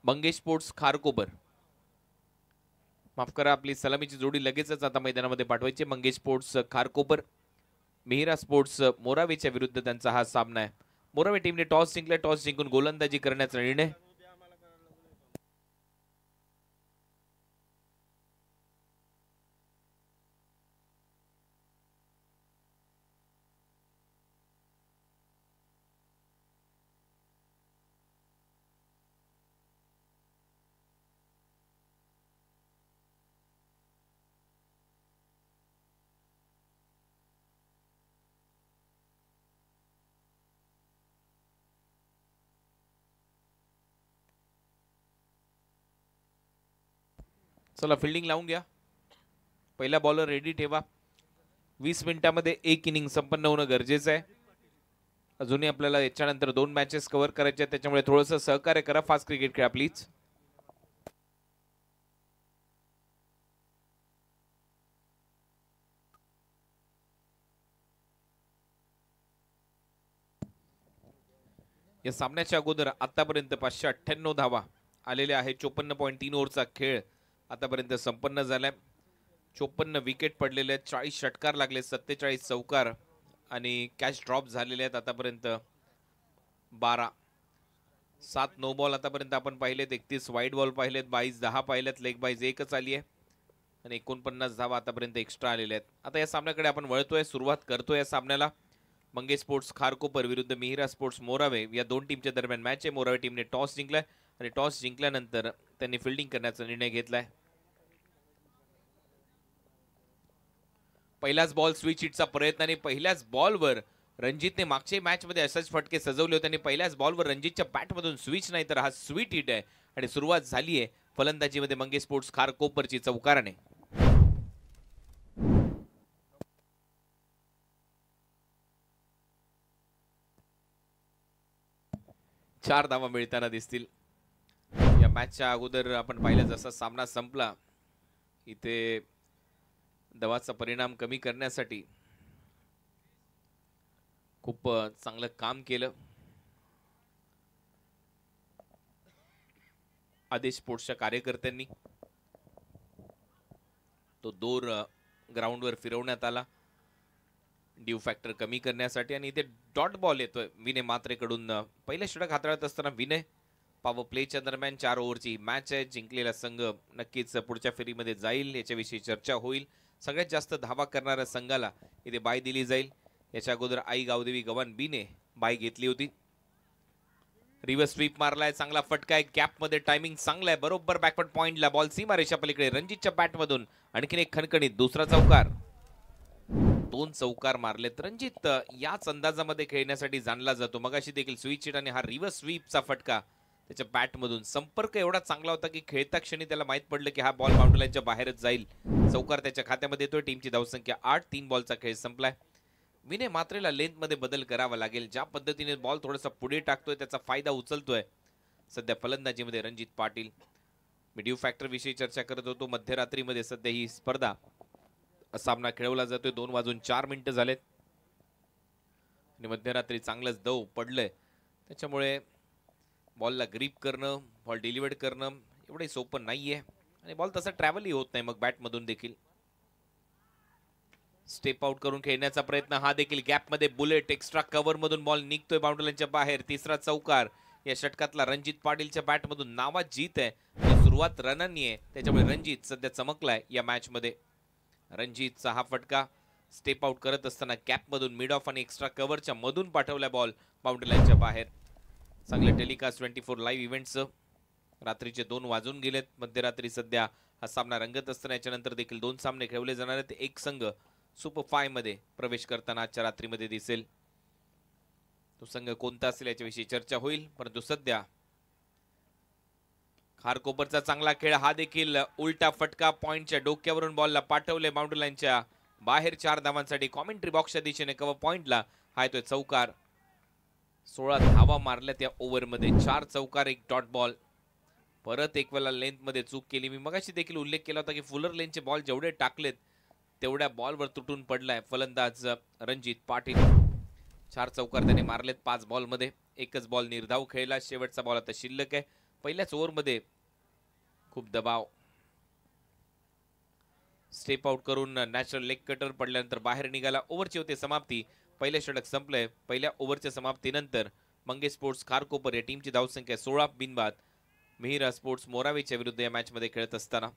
Mangesh sports Kharkopar, माफ करा, आपली सलामीची जोडी लगेचच आता मैदानामध्ये पाठवायची. मंगेश स्पोर्ट्स खारकोपर मिहिरा स्पोर्ट्स मोरावेच्या विरुद्ध त्यांचा हा सामना आहे. मोरावे टीमने टॉस जिंकला. टॉस जिंकून गोलंदाजी करण्याचा निर्णय. चला फिल्डिंग लावून घ्या. पहिला बॉलर रेडी ठेवा. 20 मिनिटांमध्ये एक इनिंग संपन्न होणं गरजेचं आहे. अजूनही आपल्याला याच्यानंतर 2 मॅचेस कव्हर करायचे आहेत, त्याच्यामुळे थोडंसं सहकार्य करा. फास्ट क्रिकेट खेळा प्लीज. या सामन्याच्या अगोदर आतापर्यंत 598 धावा आलेल्या आहे. 54.3 ओव्हरचा खेळ आतापर्यंत संपन्न झालाय. 54 विकेट पडलेले आहेत. 40 षटकार लागले, 47 चौकार आणि कॅच ड्रॉप झालेले आहेत आतापर्यंत 12. 7 नो बॉल आतापर्यंत आपण पाहिलेत. 31 वाईड बॉल पाहिलेत. 22 10 पाहिलेत. लेग बाईज एकच आली आहे आणि 49 धावा आतापर्यंत एक्स्ट्रा आलेल्या आहेत. आता या सामन्याकडे आपण वळतोय, सुरुवात करतोय या सामन्याला. मंगेश स्पोर्ट्स खारकोपर विरुद्ध मिहिरा स्पोर्ट्स मोरावे या दोन टीमच्या दरम्यान मॅच आहे. मोरावे टीमने टॉस जिंकलाय आणि टॉस जिंकल्यानंतर त्यांनी फिल्डिंग करण्याचा निर्णय घेतलाय. पहिलाच बॉल स्विच हिटचा प्रयत्न आणि पहिल्याच बॉलवर रणजितने मागच्या मॅचमध्ये असाच फटके सजवले होते आणि पहिल्याच बॉलवर रणजितच्या बॅटमधून स्विच नाही तर हा स्वीट हिट आहे आणि सुरुवात झाली आहे फलंदाजीमध्ये मंगेश स्पोर्ट्स खारकोपरची चौकाराने. 4 धावा मिळताना दिसतील. या मॅचच्या अगोदर आपण पाहिलं जसा सामना संपला, इथे दवाचा परिणाम कमी करण्यासाठी खूप चांगलं काम केलं आदेश स्पोर्ट्सच्या कार्यकर्त्यांनी. तो दोर ग्राउंडवर फिरवण्यात आला ड्यू फॅक्टर कमी करण्यासाठी आणि इथे डॉट बॉल येतोय विनय मात्रेकडून. पहिल्या षटक हाताळत असताना विनय पॉवर प्लेच्या दरम्यान 4 ओव्हरची मॅच आहे. जिंकलेला संघ नक्कीच पुढच्या फेरीमध्ये जाईल, याच्याविषयी चर्चा होईल. सगळ्यात जास्त धावा करणाऱ्या संघाला इथे बाय दिली जाईल. याच्या अगोदर आई गावदेवी गव्हाण बीने बाय घेतली होती. रिव्हर्स स्वीप मारलाय, चांगला फटका आहे, गॅप मध्ये टायमिंग चांगला आहे, बरोबर बॅकवर्ड पॉइंटला बॉल सीमा रेषा पलीकडे. रणजितच्या बॅटमधून आणखीन एक खणखणीत दुसरा चौकार. 2 चौकार मारलेत. रणजित याच अंदाजामध्ये खेळण्यासाठी जाणला जातो. मगाशी देखील स्विच हिट आणि हा रिव्हर्स स्वीपचा फटका त्याच्या बॅटमधून. संपर्क एवढा चांगला होता की खेळता क्षणी त्याला माहित पडलं की हा बॉल बाउंड्री लाईनच्या बाहेरच जाईल. चौकार त्याच्या खात्यामध्ये येतोय. टीमची धावसंख्या 8. 3 बॉलचा खेळ संपलाय. विनय मात्रेला लेंथ मध्ये बदल करावा लागेल. ज्या पद्धतीने बॉल थोडासा पुढे टाकतोय त्याचा फायदा उचलतोय सध्या फलंदाजीमध्ये रणजित पाटील. मी ड्यू फॅक्टर विषयी चर्चा करत होतो. मध्यरात्रीमध्ये सध्या ही स्पर्धा सामना खेळवला जातोय. 2:04 झालेत आणि मध्यरात्री चांगलंच दव पडलंय, त्याच्यामुळे बॉलला ग्रीप करणं, बॉल डिलिव्हर्ड करणं एवढे सोपं नाहीये आणि बॉल तसा ट्रॅव्हलही होत नाही मग बॅटमधून देखील. स्टेप आउट करून खेळण्याचा प्रयत्न, हा देखील गॅप मध्ये बुलेट. एक्स्ट्रा कव्हर मधून बॉल निघतोय बाउंड्री लाईनच्या बाहेर. तिसरा चौकार या षटकातला रणजित पाटीलच्या बॅटमधून. नावात जीत आहे आणि सुरुवात रनांनी आहे, त्याच्यामुळे रणजित सध्या चमकलाय या मॅच मध्ये. रणजितचा हा फटका स्टेप आउट करत असताना गॅप मधून मिड ऑफ आणि एक्स्ट्रा कव्हरच्या मधून पाठवला बॉल बाउंड्री लाईनच्या बाहेर. चांगलं टेलिकास्ट 24 लाईव्ह इव्हेंटचं. रात्रीचे 2 वाजून गेलेत. मध्यरात्री सध्या हा सामना रंगत असताना याच्यानंतर देखील 2 सामने खेळले जाणार आहेत. एक संघ सुपर 5 मध्ये प्रवेश करताना आजच्या रात्रीमध्ये दिसेल. तो संघ कोणता असेल याच्याविषयी चर्चा होईल, परंतु सध्या खारकोपरचा चांगला खेळ. हा देखील उलटा फटका पॉइंटच्या डोक्यावरून बॉलला पाठवले बाउंड्री लाईनच्या बाहेर. 4 धावांसाठी कॉमेंट्री बॉक्सच्या दिशेने कव्हर पॉइंटला. हा येतोय चौकार. 16 धावा मारल्या त्या ओव्हरमध्ये. 4 चौकार, 1 डॉट बॉल. परत एक वेळा लेंथ मध्ये चूक केली. मी मगाशी देखील उल्लेख केला होता की फुलर लेनचे बॉल जेवढे टाकलेत तेवढ्या बॉलवर तुटून पडलाय फलंदाज रणजित पाटील. 4 चौकार त्याने मारलेत 5 बॉलमध्ये. एकच बॉल निर्धाव खेळला. शेवटचा बॉल आता शिल्लक आहे. पहिल्याच ओव्हरमध्ये खूप दबाव, स्टेप आउट करून नॅचरल लेग कटर पडल्यानंतर बाहेर निघाला. ओव्हरची होते समाप्ती. पहिले षटक संपलंय. पहिल्या ओव्हरच्या समाप्तीनंतर मंगेश स्पोर्ट्स खारकोपर या टीमची धावसंख्या 16 बिनबाद. मिहिरा स्पोर्ट्स मोरावेच्या विरुद्ध या मॅच मध्ये खेळत असताना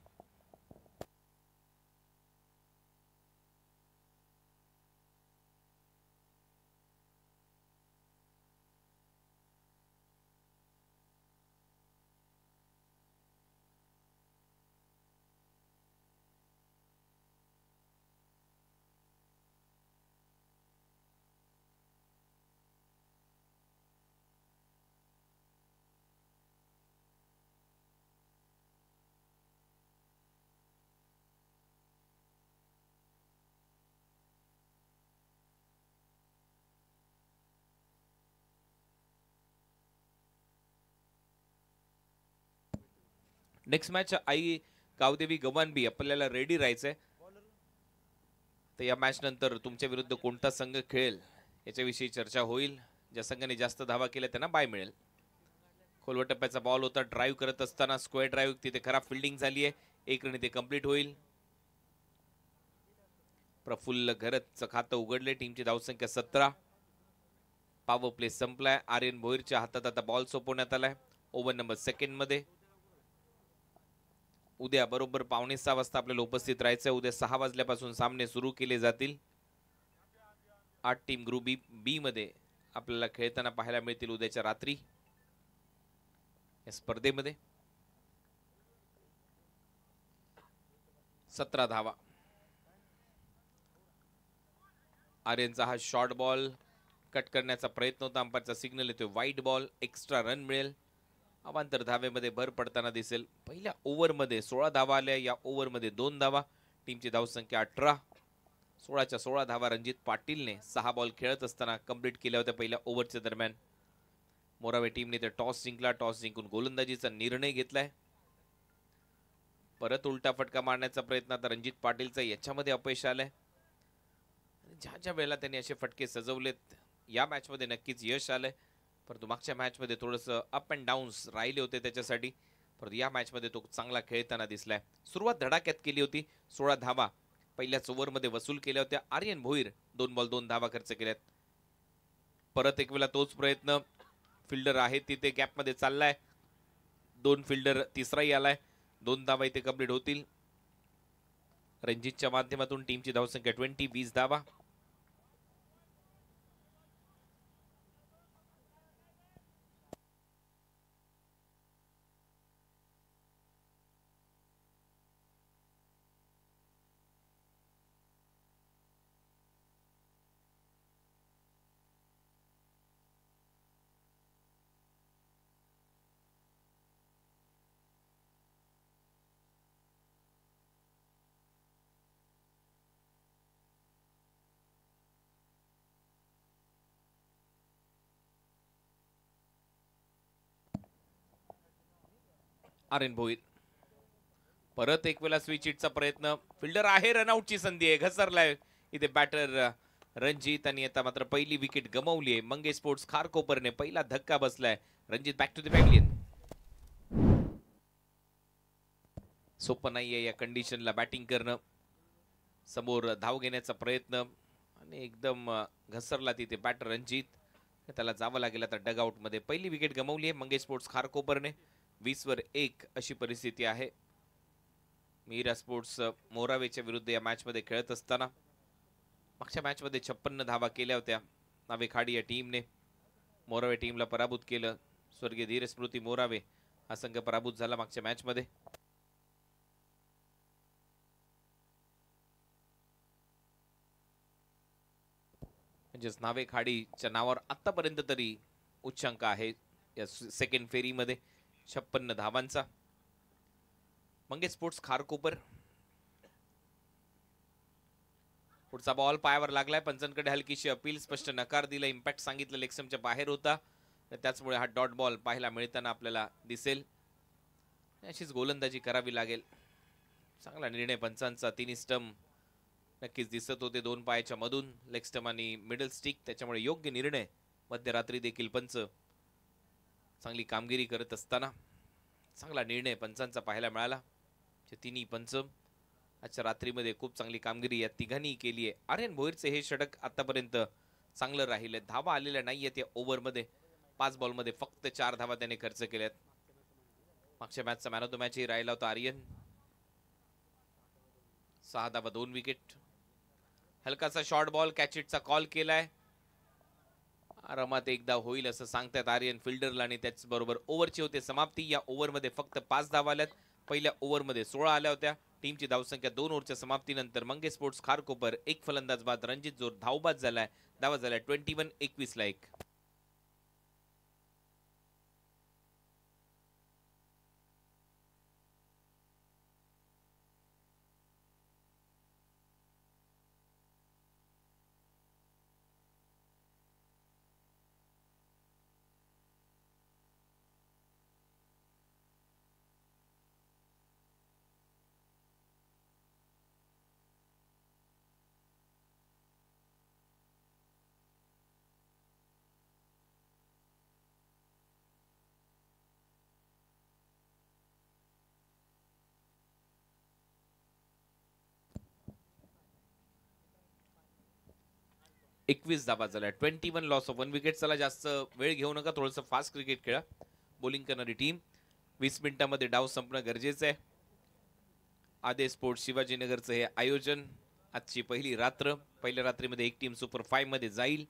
नेक्स्ट मॅच आई गावदेवी गवानबी आपल्याला रेडी राहायचंय. तर या मॅच नंतर तुमच्या विरुद्ध कोणता संघ खेळेल याच्याविषयी चर्चा होईल. ज्या संघाने जास्त धावा केल्या त्यांना बाय मिळेल. खोलवर टप्प्याचा बॉल होता. ड्राईव्ह करत असताना स्क्वेअर ड्राईव्ह, तिथे खराब फिल्डिंग झाली आहे. एक रन ते कंप्लीट होईल. प्रफुल्ल घरतचं खातं उघडले. टीमची धावसंख्या 17. पॉवर प्ले संपलाय. आर्यन भोईरच्या हातात आता बॉल सोपवण्यात आलाय. ओव्हर नंबर सेकंड मध्ये. उद्या बरोबर 5:45 वाजता आपल्याला उपस्थित राहायचं. उद्या 6 वाजल्यापासून सामने सुरू केले जातील. 8 टीम ग्रुप बी मध्ये आपल्याला खेळताना पाहायला मिळतील उद्याच्या रात्री या स्पर्धेमध्ये. 17 धावा. आर्यनचा हा शॉर्ट बॉल कट करण्याचा प्रयत्न होता. अंपायरचा सिग्नल येतोय वाईट बॉल. एक्स्ट्रा रन मिळेल. अवांतर धावेमध्ये भर पडताना दिसेल. पहिल्या ओव्हरमध्ये 16 धावा आल्या. या ओव्हरमध्ये 2 धावा. टीमची धावसंख्या 18. 16च्या 16 धावा रणजित पाटीलने 6 बॉल खेळत असताना कंप्लीट केल्या होत्या पहिल्या ओव्हरच्या दरम्यान. मोरावे टीमने ते टॉस जिंकला. टॉस जिंकून गोलंदाजीचा निर्णय घेतलाय. परत उलटा फटका मारण्याचा प्रयत्न आता रणजित पाटीलचा याच्यामध्ये अपयश आलंय. ज्या ज्या वेळेला त्यांनी असे फटके सजवलेत या मॅच मध्ये नक्कीच यश आलंय. परंतु मागच्या मॅच मध्ये थोडंसं अप अँड डाऊन्स राहिले होते त्याच्यासाठी. परंतु या मॅच मध्ये तो चांगला खेळताना दिसलाय. सुरुवात धडाक्यात केली होती. 16 धावा पहिल्याच ओव्हरमध्ये वसूल केल्या होत्या. आर्यन भोईर 2 बॉल 2 धावा खर्च केल्यात. परत एक वेळा तोच प्रयत्न. फिल्डर आहे तिथे गॅप मध्ये चाललाय. 2 फिल्डर, तिसराही आलाय. 2 धावा इथे कंप्लीट होतील. रणजितच्या माध्यमातून टीमची धावसंख्या 20 धावा. आर्यन भोईर परत एक वेळा स्विच हिटचा प्रयत्न. फिल्डर आहे. रनआउटची संधी आहे. घसरलाय इथे बॅटर रणजित आणि आता मात्र पहिली विकेट गमावली आहे. मंगेश स्पोर्ट्स खारकोपरने पहिला धक्का बसलाय. Ranjit back to the pavilion. सोपं नाहीये या कंडिशनला बॅटिंग करणं. समोर धाव घेण्याचा प्रयत्न आणि एकदम घसरला तिथे बॅटर रणजित. त्याला जावं लागेल आता डगआउट मध्ये. पहिली विकेट गमावली आहे मंगेश स्पोर्ट्स खारकोपरने. 20 वर 1 अशी परिस्थिती आहे. मिहिरा स्पोर्ट्स मोरावेच्या विरुद्ध या मॅच मध्ये खेळत असताना मागच्या मॅच मध्ये 56 धावा केल्या होत्या. नावेखाडी या टीमने मोरावे टीमला पराभूत केलं. स्वर्गीय धीर स्मृती मोरावे हा संघ पराभूत झाला मागच्या मॅच मध्ये. म्हणजेच नावेखाडीच्या नावावर आतापर्यंत तरी उच्चांक आहे या सेकंड फेरीमध्ये 56 धावांचा. मंगेश स्पोर्ट्स खारकोपर. पुढचा बॉल पायावर लागलाय. पंचांकडे हलकीशी अपील, स्पष्ट नकार दिला. इम्पॅक्ट सांगितलं लेगस्टम्पच्या बाहेर होता. त्याचमुळे हा डॉट बॉल पाहायला मिळताना आपल्याला दिसेल. अशीच गोलंदाजी करावी लागेल. चांगला निर्णय पंचांचा. 3 स्टंप नक्कीच दिसत होते 2 पायाच्या मधून. लेग स्टंप आणि मिडल स्टिक, त्याच्यामुळे योग्य निर्णय. मध्यरात्री देखील पंच चांगली कामगिरी करत असताना चांगला निर्णय पंचांचा पाहायला मिळाला. तिन्ही पंच आजच्या रात्रीमध्ये खूप चांगली कामगिरी या तिघांनी केली आहे. आर्यन भोईरचे हे षटक आतापर्यंत चांगलं राहिले. धावा आलेल्या नाहीयेत या ओव्हरमध्ये. 5 बॉलमध्ये फक्त 4 धावा त्याने खर्च केल्यात. मागच्या मॅचचा मॅन ऑफ द मॅचही राहिला होता आर्यन. 6 धावा 2 विकेट. हलकासा शॉर्ट बॉल कॅचिटचा कॉल केलाय. आरामात एकदा होईल असं सांगतात आर्यन फिल्डरला आणि त्याचबरोबर ओव्हरची होते समाप्ती. या ओव्हरमध्ये फक्त 5 धावा आल्यात. पहिल्या ओव्हरमध्ये 16 आल्या होत्या. टीमची धावसंख्या 2 ओव्हरच्या समाप्तीनंतर मंगेश स्पोर्ट्स खारकोपर एक फलंदाज बाद रणजित जोर धावबाद झालाय. धावा झाल्या 21-21 ला 1. एकवीस धावा झाल्या. 21 लॉस ऑफ 1 विकेट. चला जास्त वेळ घेऊ नका. थोडंसं फास्ट क्रिकेट खेळा. बॉलिंग करणारी टीम. 20 मिनिटांमध्ये डाव संपणं गरजेचं आहे. आदेश स्पोर्ट्स शिवाजीनगरचं हे आयोजन. आजची पहिली रात्र. पहिल्या रात्रीमध्ये एक टीम सुपर 5 मध्ये जाईल.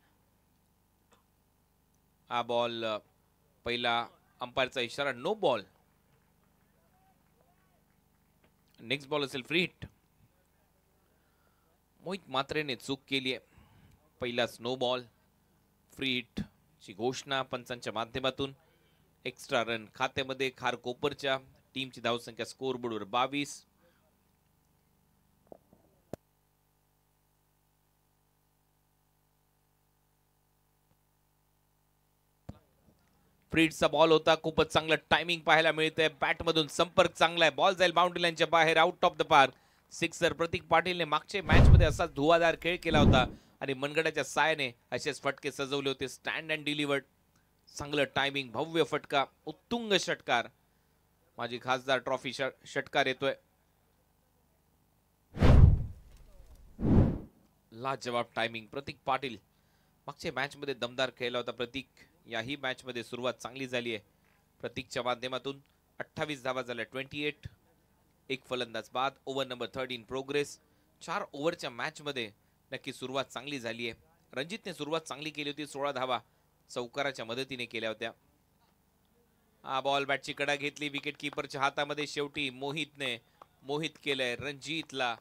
हा बॉल पहिला अंपायरचा इशारा नो बॉल. नेक्स्ट बॉल असेल फ्री हिट. मोहित मात्रेने चूक केली आहे. पहिला स्नो बॉल. फ्री हिट ची घोषणा पंचांच्या माध्यमातून. एक्स्ट्रा रन खात्यामध्ये खारकोपरच्या. टीमची धावसंख्या स्कोर बोर्डवर 22. फ्रीडचा बॉल होता. खूपच चांगलं टायमिंग पाहायला मिळतंय. बॅटमधून संपर्क चांगला आहे. बॉल जाईल बाउंड्री लाईनच्या बाहेर out of the park. Sixer. Prateek पाटीलने मागच्या मॅचमध्ये असाच धुवाधार खेळ केला होता आणि मनगडाच्या सायाने असेच फटके सजवले होते. Stand and delivered. चांगलं टायमिंग. भव्य फटका. उत्तुंग षटकार. माझी खासदार ट्रॉफी षटकार येतोय. लाजवाब टायमिंग. प्रतीक पाटील मागच्या मॅचमध्ये दमदार खेळला होता. प्रतीक याही मॅचमध्ये सुरुवात चांगली झाली आहे. प्रतीकच्या माध्यमातून 28 धावा झाल्या. 28. एक फलंदाज बाद. Over number 13 progress. 4 ओव्हरच्या मॅचमध्ये नक्की सुरुवात चांगली झाली आहे. रणजितने सुरुवात चांगली केली होती. 16 धावा चौकाराच्या मदतीने केल्या होत्या. हा बॉल बॅटची कडा घेतली विकेट किपरच्या हातामध्ये. शेवटी मोहित केलंय रणजितला,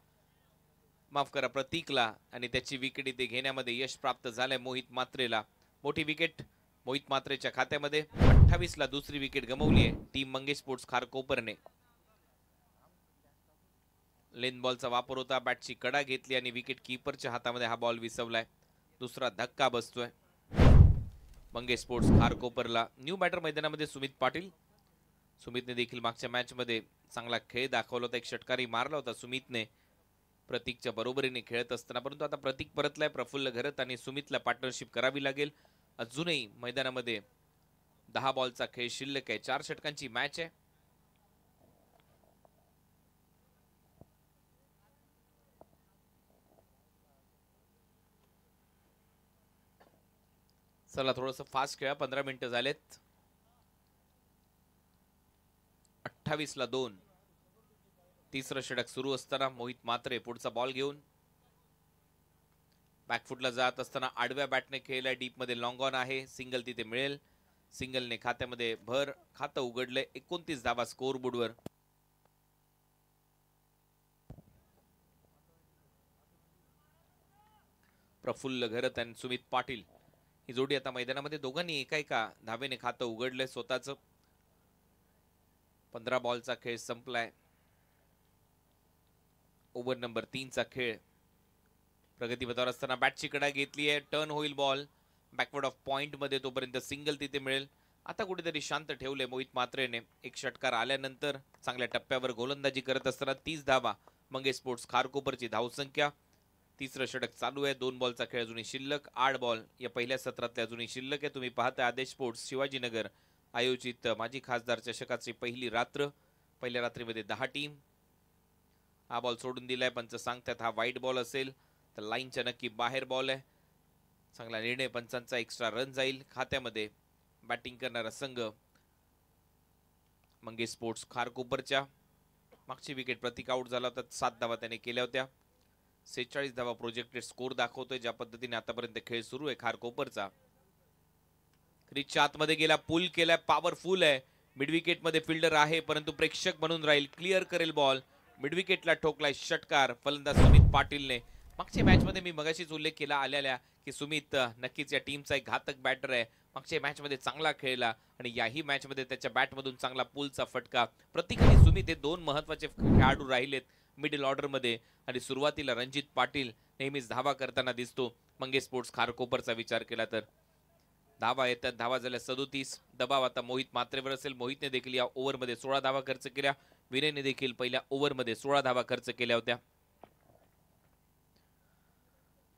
माफ करा प्रतीकला, आणि त्याची विकेट इथे घेण्यामध्ये यश प्राप्त झालंय मोहित मात्रेला. मोठी विकेट मोहित मात्रेच्या खात्यामध्ये. 28 ला दुसरी विकेट गमावली आहे टीम मंगेश स्पोर्ट्स खारकोपरने. लेन बॉलचा वापर होता. बॅटची कडा घेतली आणि विकेट किपरच्या हातामध्ये हा बॉल विसवलाय. दुसरा धक्का बसतोय मंगेश स्पोर्ट्स खारकोपरला. न्यू बॅटर मैदानामध्ये सुमित पाटील. सुमितने देखील मागच्या मॅच मध्ये चांगला खेळ दाखवला होता. एक षटकारी मारला होता सुमितने प्रतीकच्या बरोबरीने खेळत असताना. परंतु आता प्रतीक परतलाय. प्रफुल्ल घरत आणि सुमितला पार्टनरशिप करावी लागेल. अजूनही मैदानामध्ये 10 बॉलचा खेळ शिल्लक आहे. 4 षटकांची मॅच आहे. चला थोडंसं फास्ट खेळा. 15 मिनिटं झालेत. 28 ला 2. तिसरं षटक सुरू असताना मोहित मात्रे पुढचा बॉल घेऊन बॅकफुटला जात असताना आडव्या बॅटने खेळलाय. डीप मध्ये लॉंग ऑन आहे. सिंगल तिथे मिळेल. सिंगलने खात्यामध्ये भर खातं उघडलंय. 29 धावा स्कोर बोर्डवर. प्रफुल्ल घरत आणि सुमित पाटील ही जोडी आता मैदानामध्ये. दोघांनी एका धावेने खातं उघडलंय स्वतःच. 15 बॉलचा खेळ संपलाय. ओव्हर नंबर 3 चा खेळ प्रगतीपथावर असताना बॅटची कडा घेतली आहे. टर्न होईल बॉल बॅकवर्ड ऑफ पॉइंट मध्ये. तोपर्यंत सिंगल तिथे मिळेल. आता कुठेतरी शांत ठेवले मोहित मात्रेने. एक षटकार आल्यानंतर चांगल्या टप्प्यावर गोलंदाजी करत असताना 30 धावा मंगेश स्पोर्ट्स खारकोपरची धावसंख्या. तिसरं षटक चालू आहे. 2 बॉलचा खेळ अजूनही शिल्लक. 8 बॉल या पहिल्या सत्रातल्या अजूनही शिल्लक आहे. तुम्ही पाहता आदेश स्पोर्ट्स शिवाजीनगर आयोजित माजी खासदार चषकाची पहिली रात्र. पहिल्या रात्रीमध्ये 10 टीम. हा बॉल सोडून दिलाय, पंच सांगतात हा वाईट बॉल असेल तर लाईनच्या नक्की बाहेर बॉल आहे. चांगला निर्णय पंचांचा. एक्स्ट्रा रन जाईल खात्यामध्ये. बॅटिंग करणारा संघ मंगेश स्पोर्ट्स खारकोपरच्या. मागची विकेट प्रतीक आउट झाला होता, 7 धावा त्याने केल्या होत्या. 46 धावा प्रोजेक्टेड स्कोर दाखवतोय. ज्या पद्धतीने आतापर्यंत खेळ सुरू आहे खारकोपरचा. क्रिजच्या आतमध्ये गेला, पुल केलाय, पॉवरफुल आहे. मिड विकेट मध्ये फिल्डर आहे परंतु प्रेक्षक म्हणून राहील, क्लिअर करेल बॉल. मिड विकेटला ठोकलाय षटकार फलंदाज सुमित पाटीलने. मागच्या मॅच मध्ये मी मगाशीच उल्लेख केला आलेल्या की सुमित नक्कीच या टीमचा एक घातक बॅटर आहे. मागच्या मॅच मध्ये चांगला खेळला आणि याही मॅच मध्ये त्याच्या बॅट मधून चांगला पुलचा फटका. प्रतीक आणि सुमित हे दोन महत्वाचे खेळाडू राहिलेत मिडल ऑर्डर मध्ये. आणि सुरुवातीला रणजित पाटील नेहमीच धावा करताना दिसतो. मंगेश स्पोर्ट्स खारकोपरचा विचार केला तर धावा येतात. धावा झाल्या 37. दबाव आता मोहित मात्रेवर असेल. मोहितने देखील या ओव्हरमध्ये 16 धावा खर्च केल्या. विनयने देखील पहिल्या ओव्हरमध्ये 16 धावा खर्च केल्या होत्या.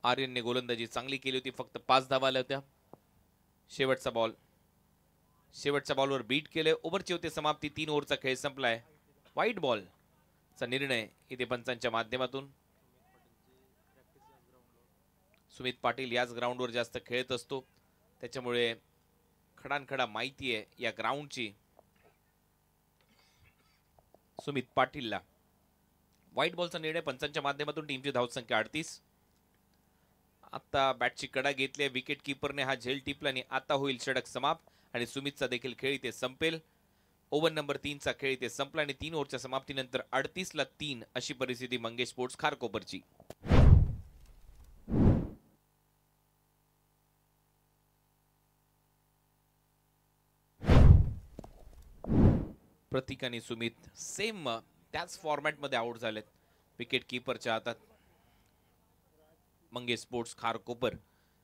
आर्यनने गोलंदाजी चांगली केली होती, फक्त 5 धावा आल्या होत्या. शेवटचा बॉल, शेवटच्या बॉलवर बीट केले. ओव्हरची होते समाप्ती. 3 ओव्हरचा खेळ संपलाय. व्हाईट बॉल चा निर्णय इथे पंचांच्या माध्यमातून. सुमित पाटील याच ग्राउंडवर जास्त खेळत असतो, त्याच्यामुळे खडानखडा माहिती आहे या ग्राउंडची सुमित पाटीलला. व्हाईट बॉलचा निर्णय पंचांच्या माध्यमातून. टीमची धावसंख्या 38. आता बॅटची कडा घेतली, विकेट कीपरने हा झेल टिपला आणि आता होईल षटक समाप्त आणि सुमितचा देखील खेळ इथे संपेल. ओव्हर नंबर 3 चा खेळ इथे संपला आणि 3 ओव्हरच्या समाप्तीनंतर 38 ला 3 अशी परिस्थिती मंगेश स्पोर्ट्स खारकोपरची. प्रतीक आणि सुमित सेम त्याच फॉर्मॅट मध्ये आउट झालेत. विकेट कीपरच्या हातात. मंगेश स्पोर्ट्स खारकोपर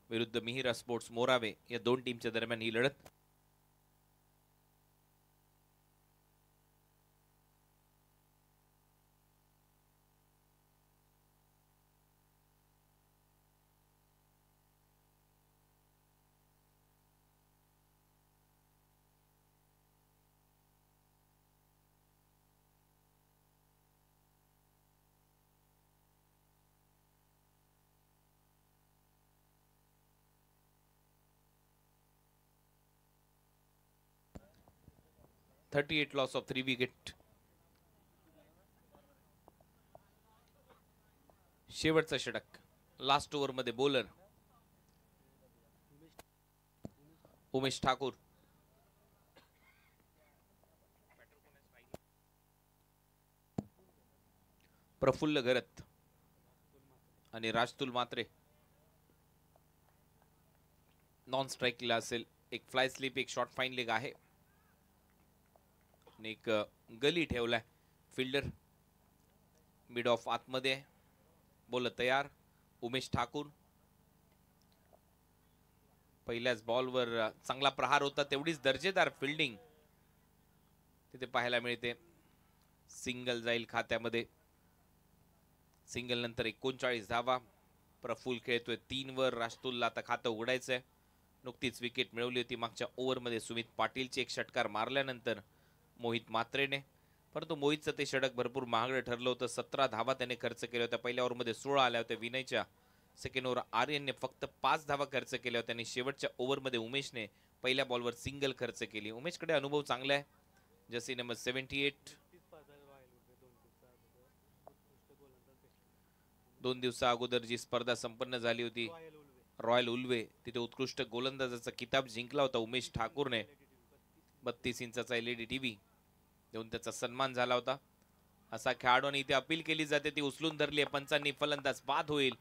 विरुद्ध मिहिरा स्पोर्ट्स मोरावे या दोन टीमच्या दरम्यान ही लढत. $38 लॉस ऑफ 3 विकेट. शेवटचा षटक. लास्ट ओव्हर मध्ये बॉलर उमेश ठाकूर. प्रफुल्ल घरत आणि राजतुल मात्रे नॉन स्ट्राईकला असेल. एक फ्लाय स्लिप, एक शॉर्ट फाईन लेग आहे. एक गली ठेवलाय. फिल्डर मिड ऑफ आतमध्ये. बॉलर तयार. उमेश ठाकूर. पहिल्याच बॉलवर चांगला प्रहार होता, तेवढीच दर्जेदार फिल्डिंग तिथे पाहायला मिळते. सिंगल जाईल खात्यामध्ये. सिंगल नंतर 39 धावा. प्रफुल्ल खेळतोय 3 वर. राजतुलला आता खातं उघडायचंय. नुकतीच विकेट मिळवली होती मागच्या ओव्हरमध्ये सुमित पाटीलचे एक षटकार मारल्यानंतर मोहित मात्रेने. परंतु मोहितचं ते षटक भरपूर महागडं ठरलं होतं. 17 धावा त्याने खर्च केल्या होत्या. पहिल्या ओव्हरमध्ये 16 आल्या होत्या विनयच्या. सेकंड ओव्हर आर्यनने फक्त 5 धावा खर्च केल्या होत्या आणि शेवटच्या ओव्हरमध्ये उमेशने पहिल्या बॉलवर सिंगल खर्च केली. उमेशकडे अनुभव चांगला आहे. Jersey number 78. 2 दिवसा अगोदर जी स्पर्धा संपन्न झाली होती रॉयल उल्वे, तिथे उत्कृष्ट गोलंदाजाचा किताब जिंकला होता उमेश ठाकूरने. 32 इंचाचा LED टीव्ही देऊन त्याचा सन्मान झाला होता. असा खेळाडूने इथे अपील केली जाते, ती उचलून धरली आहे पंचांनी. फलंदाज बाद होईल.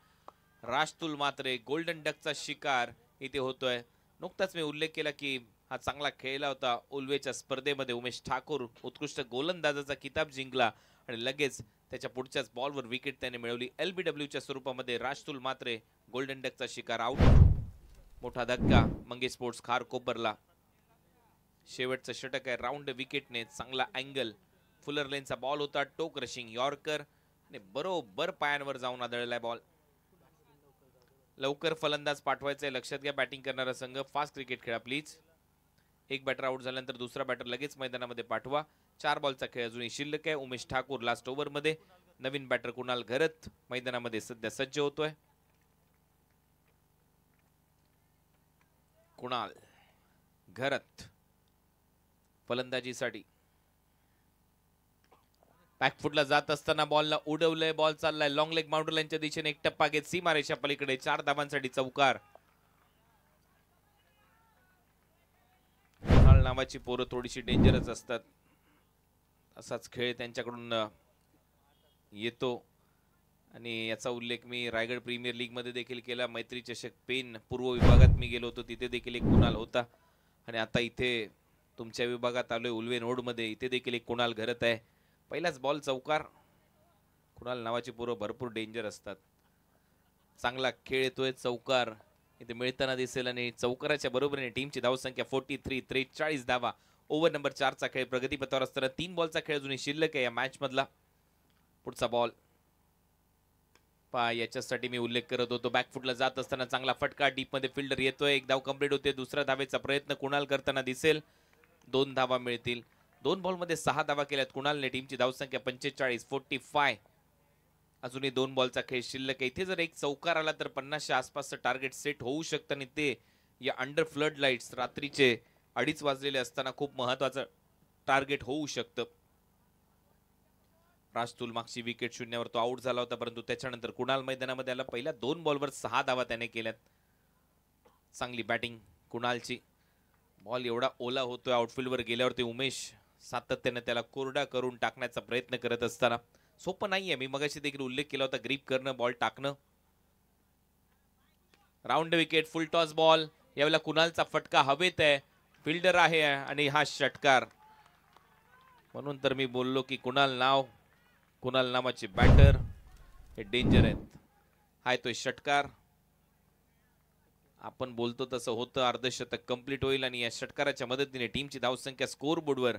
राजतुल मात्रे गोल्डन डकचा शिकार इथे होतोय. नुकताच मी उल्लेख केला की हा चांगला खेळला होता उल्वेच्या स्पर्धेमध्ये. उमेश ठाकूर उत्कृष्ट गोलंदाजाचा किताब जिंकला आणि लगेच त्याच्या पुढच्याच बॉलवर विकेट त्याने मिळवली. LBW च्या स्वरूपामध्ये राजतुल मात्रे गोल्डन डकचा शिकार आउट. मोठा धक्का मंगेश स्पोर्ट्स खारकोपरला. शेवटचं षटक आहे. राऊंड विकेटने चांगला अँगल. फुलर लेनचा बॉल होता. टोक रशिंग यॉर्कर आणि बरोबर पायांवर जाऊन आदळलाय बॉल. लवकर फलंदाज पाठवायचंय, लक्षात घ्या बॅटिंग करणारा संघ. फास्ट क्रिकेट खेळा प्लीज. एक बॅटर आउट झाल्यानंतर दुसरा बॅटर लगेच मैदानामध्ये पाठवा. 4 बॉलचा खेळ अजूनही शिल्लक आहे. उमेश ठाकूर लास्ट ओव्हर मध्ये. नवीन बॅटर कुणाल घरत मैदानामध्ये सध्या सज्ज होतोय. कुणाल घरत फलंदाजीसाठी बॅकफुटला जात असताना बॉलला उडवलंय. बॉल चाललाय लॉंग लेग बाउंड्री लाईनच्या दिशेने. एक टप्पा घेत सीमारेषा पलीकडे. 4 धावांसाठी चौकार. कुणाल नावाची पोरं थोडीशी डेंजरस असतात. असाच खेळ त्यांच्याकडून येतो आणि याचा उल्लेख मी रायगड प्रीमियर लीग मध्ये देखील केला. मैत्री चषक पेन पूर्व विभागात मी गेलो होतो, तिथे देखील एक कुणाल होता. आणि आता इथे तुमच्या विभागात आलोय उल्वे रोड मध्ये, इथे देखील एक कुणाल घरत आहे. पहिलाच बॉल चौकार. कुणाल नावाची पोरं भरपूर डेंजर असतात. चांगला खेळ येतोय. चौकार इथे मिळताना दिसेल आणि चौकाराच्या बरोबरीने टीमची धावसंख्या 43. 43 धावा. ओव्हर नंबर 4 चा खेळ प्रगतीपथावर असताना 3 बॉलचा खेळ अजूनही शिल्लक आहे या मॅच मधला. पुढचा बॉल पहा, याच्यासाठी मी उल्लेख करत होतो. बॅकफुटला जात असताना चांगला फटका. डीप मध्ये फिल्डर येतोय. एक धाव कंप्लीट होते. दुसऱ्या धावेचा प्रयत्न कुणाल करताना दिसेल. 2 धावा मिळतील. 2 बॉल मध्ये 6 धावा केल्यात कुणालने. टीमची धावसंख्या 45. 45. अजूनही 2 बॉलचा खेळ शिल्लक आहे. इथे जर एक चौकार आला तर 50च्या आसपासचं टार्गेट सेट होऊ शकतं आणि ते या अंडर फ्लड लाईट्स रात्रीचे 2:30 वाजलेले असताना खूप महत्वाचं टार्गेट होऊ शकतं. राजतुल मागची विकेट शून्यावर तो आउट झाला होता, परंतु त्याच्यानंतर कुणाल मैदानामध्ये आला. पहिल्या 2 बॉलवर 6 धावा त्याने केल्यात. चांगली बॅटिंग कुणालची. बॉल एवढा ओला होतोय आउटफील्डवर गेल्यावरती उमेश सातत्याने त्याला कोरडा करून टाकण्याचा प्रयत्न करत असताना सोपं नाहीये. मी मगाशी देखील उल्लेख केला होता, ग्रीप करणं, बॉल टाकणं. राऊंड विकेट, फुल टॉस बॉल. यावेळेला कुणालचा फटका हवेत आहे. फिल्डर आहे आणि हा षटकार. म्हणून तर मी बोललो की कुणाल नावाचे बॅटर हे डेंजर आहेत. हाय तो षटकार. आपण बोलतो तसं होतं. अर्धशतक कंप्लीट होईल आणि या षटकाराच्या मदतीने टीमची धावसंख्या स्कोर बोर्डवर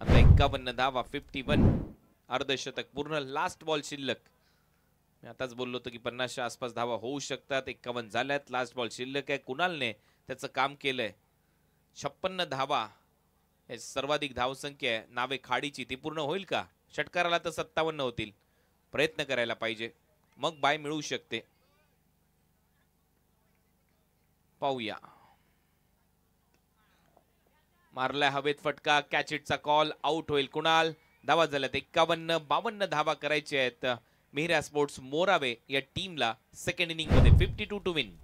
आता 51 धावा. 51. अर्धशतक पूर्ण. लास्ट बॉल शिल्लक. मी आताच बोललो होतो की 50च्या आसपास धावा होऊ शकतात. 51 झाल्यात. लास्ट बॉल शिल्लक आहे. कुणालने त्याचं काम केलंय. 56 धावा हे सर्वाधिक धावसंख्या आहे. नावे खाडीची ती पूर्ण होईल का? षटकाराला तर 57 होतील. प्रयत्न करायला पाहिजे, मग बाय मिळू शकते. पाहूया. मारलाय हवेत फटका. Catch इटचा call. आउट होईल कुणाल. धावा झाल्यात 51. 52 धावा करायचे आहेत मिहिरा स्पोर्ट्स मोरावे या टीमला सेकंड इनिंग मध्ये. 52 टू विन.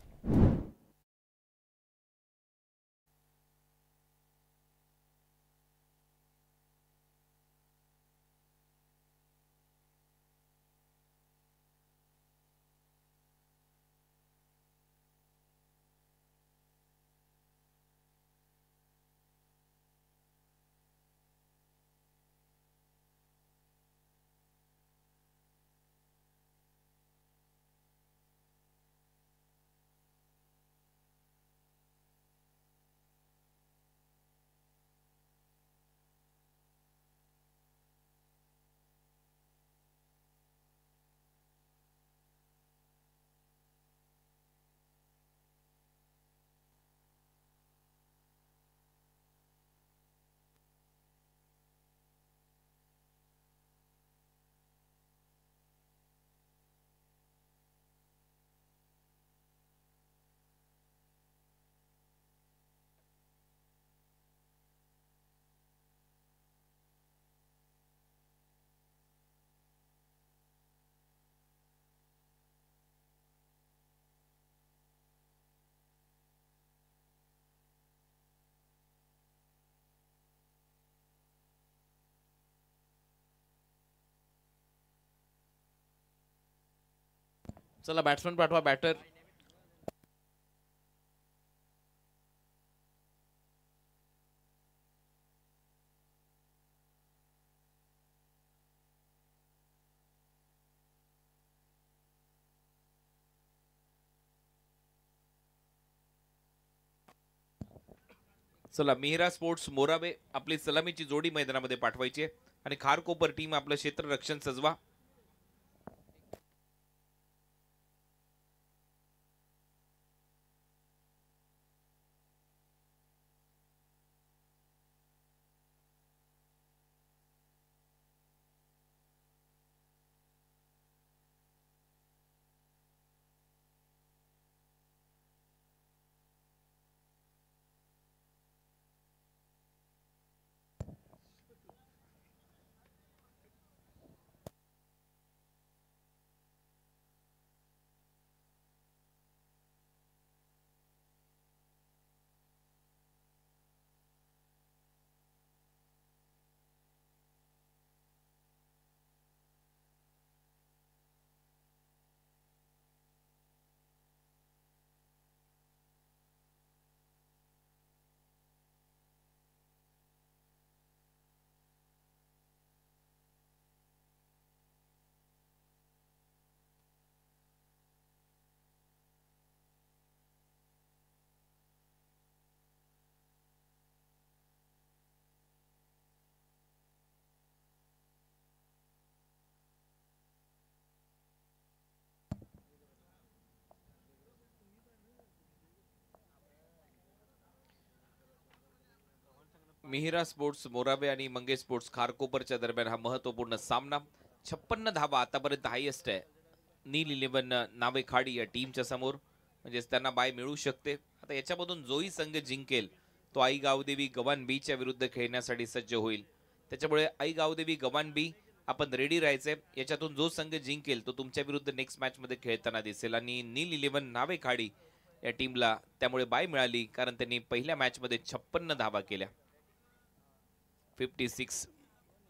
चला बॅट्समन पाठवा. बॅटर चला मिहिरा स्पोर्ट्स मोरावे आपली सलामीची जोडी मैदानामध्ये पाठवायची आणि खारकोपर टीम आपलं क्षेत्र रक्षण सजवा. मिहिरा स्पोर्ट्स मोराबे आणि मंगेश स्पोर्ट्स खारकोपरच्या दरम्यान हा महत्वपूर्ण सामना. 56 धावा आतापर्यंत हायेस्ट आहे नील 11 नावे खाडी या टीमच्या समोर, म्हणजेच त्यांना बाय मिळू शकते. आता याच्यामधून जोही संघ जिंकेल तो आई गावदेवी गवान बीच्या विरुद्ध खेळण्यासाठी सज्ज होईल. त्याच्यामुळे आई गावदेवी गवान बी आपण रेडी राहायचंय. याच्यातून जो संघ जिंकेल तो तुमच्या विरुद्ध नेक्स्ट मॅच मध्ये खेळताना दिसेल. आणि नील 11 नावे खाडी या टीमला त्यामुळे बाय मिळाली, कारण त्यांनी पहिल्या मॅच मध्ये 56 धावा केल्या 56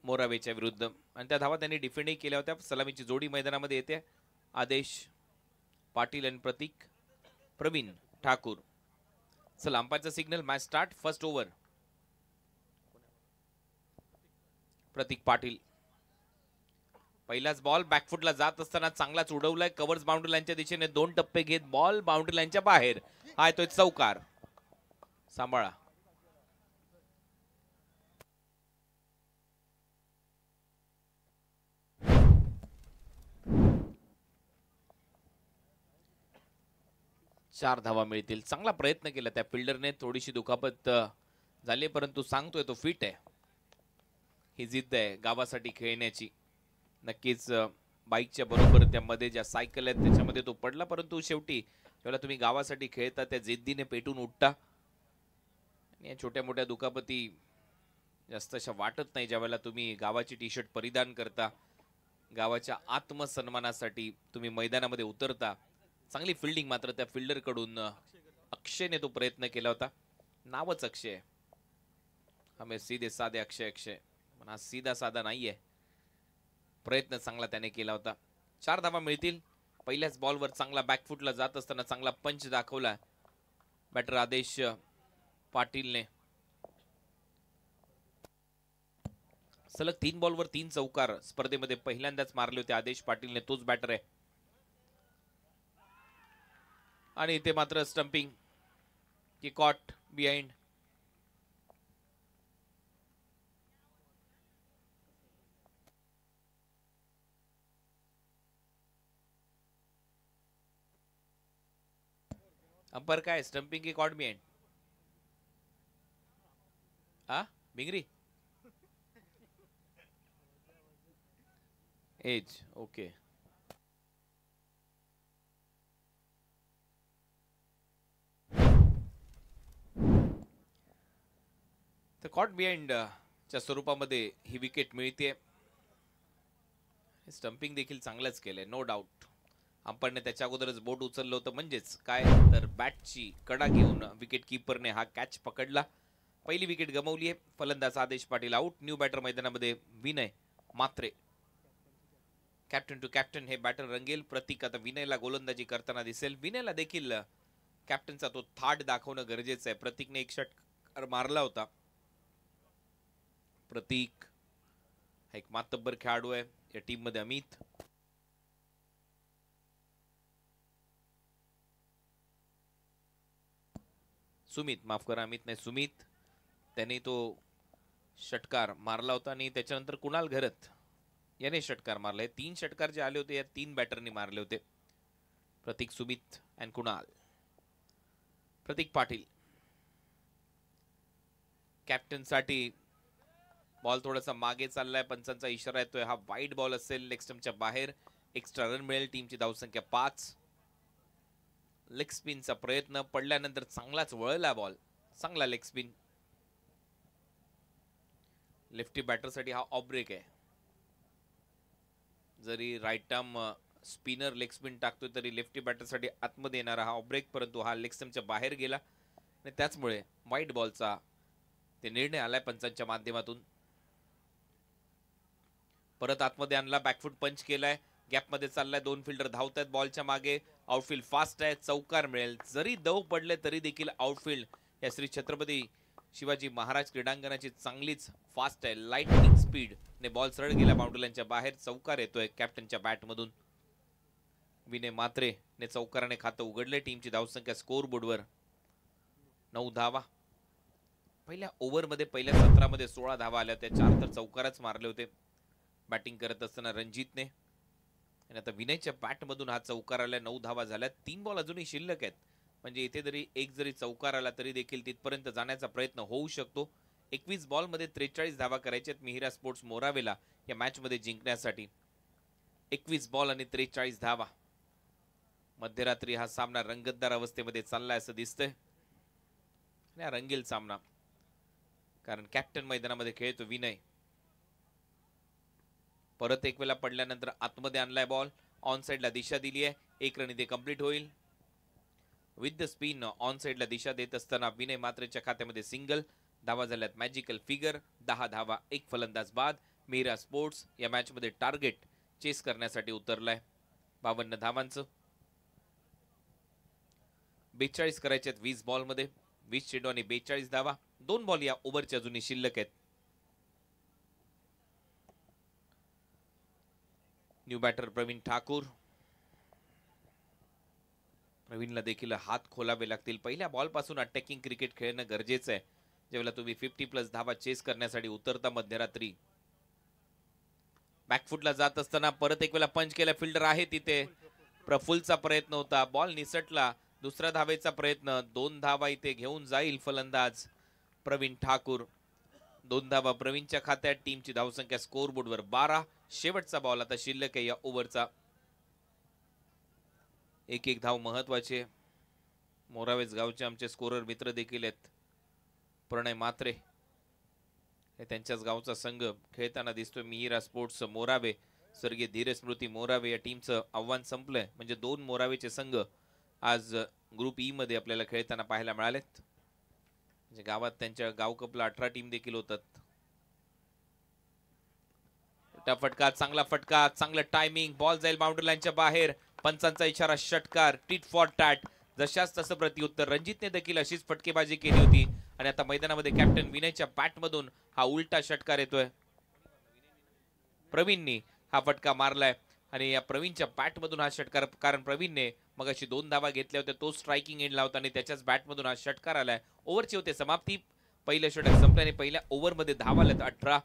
मोरावेच्या विरुद्ध, आणि त्या धावा त्यांनी डिफेंडही केल्या होत्या. सलामीची जोडी मैदानामध्ये येते. आदेश पाटील आणि प्रतीक प्रवीण ठाकूर. चला अंपायरचा signal, match start. First over. Prateek Patil पहिलाच बॉल बॅकफुटला जात असताना चांगलाच उडवलाय. कव्हर्स बाउंड्री लाईनच्या दिशेने 2 टप्पे घेत बॉल बाउंड्री लाईनच्या बाहेर. हा येतोय चौकार. सांभाळा. चार धावा मिळतील. चांगला प्रयत्न केला त्या फिल्डरने. थोडीशी दुखापत झाली परंतु सांगतोय तो फिट आहे. ही जिद्द आहे गावासाठी खेळण्याची. नक्कीच बाईकच्या बरोबर त्यामध्ये ज्या सायकल आहेत त्याच्यामध्ये तो पडला, परंतु शेवटी जेव्हा तुम्ही गावासाठी खेळता त्या जिद्दीने पेटून उठता. आणि या छोट्या मोठ्या दुखापती जास्त अशा वाटत नाही ज्यावेळेला तुम्ही गावाची टी शर्ट परिधान करता, गावाच्या आत्मसन्मानासाठी तुम्ही मैदानामध्ये उतरता. चांगली फिल्डिंग मात्र त्या फिल्डर कडून अक्षयने तो प्रयत्न केला होता. नावच अक्षय, हमें सीधे साधे अक्षय अक्षय, पण हा सीधा साधा नाहीये. प्रयत्न चांगला त्याने केला होता. 4 धावा मिळतील. पहिल्याच बॉलवर चांगला बॅकफुटला जात असताना चांगला पंच दाखवला बॅटर आदेश पाटीलने. सलग 3 बॉलवर 3 चौकार स्पर्धेमध्ये पहिल्यांदाच मारले होते आदेश पाटीलने. तोच बॅटर आहे. आणि इथे मात्र स्टंपिंग की कॉट बिहाइंड. अंपर काय, स्टंपिंग की कॉट बिहाइंड? हा बिंगरी एज ओके. तर कॉट बिहाइंड च्या स्वरूपामध्ये ही विकेट मिळते. स्टंपिंग देखील चांगलंच केलंय नो डाऊट. अंपायरने त्याच्या अगोदरच बोट उचललं होतं, म्हणजेच काय तर बॅटची कडा घेऊन विकेट कीपरने हा कॅच पकडला. पहिली विकेट गमावली आहे. फलंदाज आदेश पाटील आउट. न्यू बॅटर मैदानामध्ये विनय मात्रे. कॅप्टन टू कॅप्टन हे बॅटर रंगेल. प्रतीक आता विनयला गोलंदाजी करताना दिसेल. विनयला देखील कॅप्टनचा तो थाट दाखवणं गरजेचं आहे. प्रतीकने एक षटकार मारला होता. प्रतीक एक मातब्बर खेळाडू आहे या टीम मध्ये. अमित सुमित माफ करा, अमित नाही सुमित, त्याने तो षटकार मारला होता. आणि त्याच्यानंतर कुणाल घरत याने षटकार मारले. 3 षटकार जे आले होते या 3 बॅटरनी मारले होते. प्रतीक, सुमित अँड कुणाल. प्रतीक पाटील कॅप्टन साठी बॉल थोडासा मागे चाललाय. पंचांचा इशारा येतोय. हा वाईड बॉल असेल. लेग स्टंपच्या बाहेर. एक्स्ट्रा रन मिळेल. टीमची धावसंख्या 5. लेग स्पिनचा प्रयत्न पडल्यानंतर चांगलाच वळला बॉल. चांगला लेग स्पिन. लेफ्टी बॅटर साठी हा ऑफ ब्रेक आहे. जरी right arm spinner leg spin टाकतोय तरी लेफ्टी बॅटर साठी आतमध्ये येणारा हा ऑफ ब्रेक, परंतु हा लेग स्टंपच्या बाहेर गेला आणि त्याचमुळे वाईड बॉलचा ते निर्णय आलाय पंचांच्या माध्यमातून. परत आतमध्ये आणला. बॅकफुट पंच केलाय. गॅप मध्ये चाललाय. 2 फिल्डर धावतायत बॉलच्या मागे. आउटफील्ड फास्ट आहे. चौकार मिळेल. जरी दव पडले तरी देखील आउटफील्ड या श्री छत्रपती शिवाजी महाराज क्रीडांगणाची चांगलीच फास्ट आहे. लाइटनिंग स्पीड ने बॉल सरळ गेला बाउंड्री लाईनच्या बाहेर. चौकार येतोय कॅप्टनच्या बॅट मधून. विनय मात्रे ने चौकाराने खातं उघडले. टीमची धावसंख्या स्कोर बोर्डवर 9 धावा. पहिल्या ओव्हर मध्ये पहिल्या 17 मध्ये 16 धावा आल्या होत्या. 4 तर चौकारच मारले होते बॅटिंग करत असताना रणजितने. आणि आता विनयच्या बॅट मधून हा चौकार आला. 9 धावा झाल्या. 3 बॉल अजूनही शिल्लक आहेत. म्हणजे इथे जरी एक जरी चौकार आला तरी देखील तिथपर्यंत जाण्याचा प्रयत्न होऊ शकतो. 21 बॉलमध्ये 43 धावा करायच्या आहेत मिहिरा स्पोर्ट्स मोरावेला या मॅच मध्ये जिंकण्यासाठी. 21 बॉल आणि 43 धावा. मध्यरात्री हा सामना रंगतदार अवस्थेमध्ये चाललाय असं दिसतंय. रंगील सामना, कारण कॅप्टन मैदानामध्ये खेळतो विनय. परत एक वेळा पडल्यानंतर आतमध्ये आणलाय बॉल, ऑन साइडला दिशा दिली आहे. एक रन इथे कंप्लीट होईल. विथ द स्पिन ऑन साइडला दिशा देत असताना विनय मात्रेच्या खात्यामध्ये सिंगल. धावा झाल्यात मॅजिकल फिगर. 10 धावा, एक फलंदाज बाद. मिहिरा स्पोर्ट्स या मॅच मध्ये टार्गेट चेस करण्यासाठी उतरलाय. 52 धावांचं. 42 करायचे आहेत 20 बॉल मध्ये. 20 चेंडू आणि 42 धावा. 2 बॉल या ओव्हरच्या अजूनही शिल्लक आहेत. New batter Praveen Thakur. प्रवीणला देखील हात खोलावे लागतील. पहिल्या बॉल पासून अटॅकिंग क्रिकेट खेळणं गरजेचं आहे जेव्हा तुम्ही 50+ धावा चेस करण्यासाठी उतरता मध्यरात्री. बॅकफुटला जात असताना परत एक वेळा पंच केला. फिल्डर आहे तिथे. प्रफुल्लचा प्रयत्न होता, बॉल निसटला. दुसऱ्या धावेचा प्रयत्न. 2 धावा इथे घेऊन जाईल फलंदाज प्रवीण ठाकूर. 2 धावा प्रवीणच्या खात्यात. टीमची धावसंख्या स्कोर बोर्डवर 12. शेवटचा बॉल आता शिल्लक आहे या ओव्हरचा. एक धाव महत्वाचे. मोरावेज गावचे आमचे स्कोरर मित्र देखील आहेत. प्रणय मात्रे हे त्यांच्याच गावचा संघ खेळताना दिसतोय. मिहिरा स्पोर्ट्स मोरावे, स्वर्गीय धीर स्मृती मोरावे या टीमचं आव्हान संपलंय. म्हणजे 2 मोरावेचे संघ आज ग्रुप ई मध्ये आपल्याला खेळताना पाहायला मिळालेत. म्हणजे गावात त्यांच्या गाव कपला 18 टीम देखील होतात. फटका, चांगला फटका, चांगलं टायमिंग. बॉल जाईल बाउंड्री लाईनच्या बाहेर. पंचांचा इशारा, षटकार. Tit for tat. जशाच तसं प्रत्युत्तर. रणजितने देखील अशीच फटकेबाजी केली होती. आणि आता मैदानामध्ये कॅप्टन विनयच्या बॅट मधून हा उलटा षटकार येतोय. प्रवीणनी हा फटका मारलाय आणि या प्रवीणच्या बॅट मधून हा षटकार, कारण प्रवीणने मगाशी 2 धावा घेतल्या होत्या. तो स्ट्रायकिंग एंड लावता आणि त्याच्याच बॅट मधून हा षटकार आलाय. ओव्हरची होते समाप्ती. पहिलं षटक संपल्याने पहिल्या ओव्हरमध्ये धावा आल्यात 18.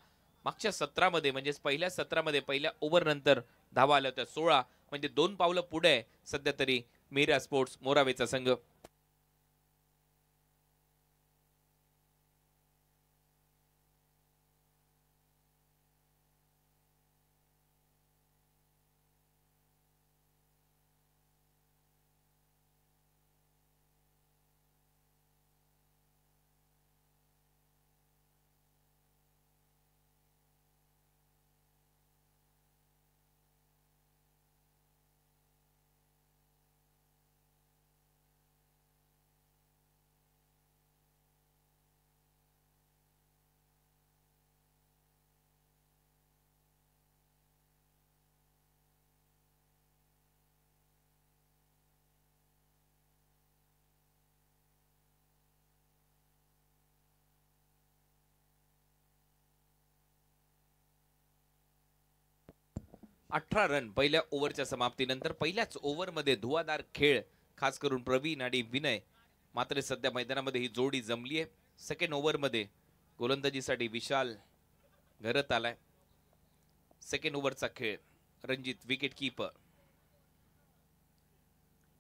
मागच्या 17 मध्ये म्हणजे पहिल्या 17 मध्ये पहिल्या ओव्हर नंतर धावा आल्या होत्या 16. म्हणजे 2 पावलं पुढे आहे सध्या तरी मिहिरा स्पोर्ट्स मोरावेचा संघ. अठरा रन पहिल्या ओव्हरच्या समाप्तीनंतर. पहिल्याच ओव्हरमध्ये धुवाधार खेळ, खास करून प्रवीण आणि विनय. मात्र सध्या मैदानामध्ये ही जोडी जमली आहे. सेकंड ओव्हरमध्ये गोलंदाजीसाठी विशाल घरत आलाय. सेकंड ओव्हरचा खेळ. Ranjit wicket keeper.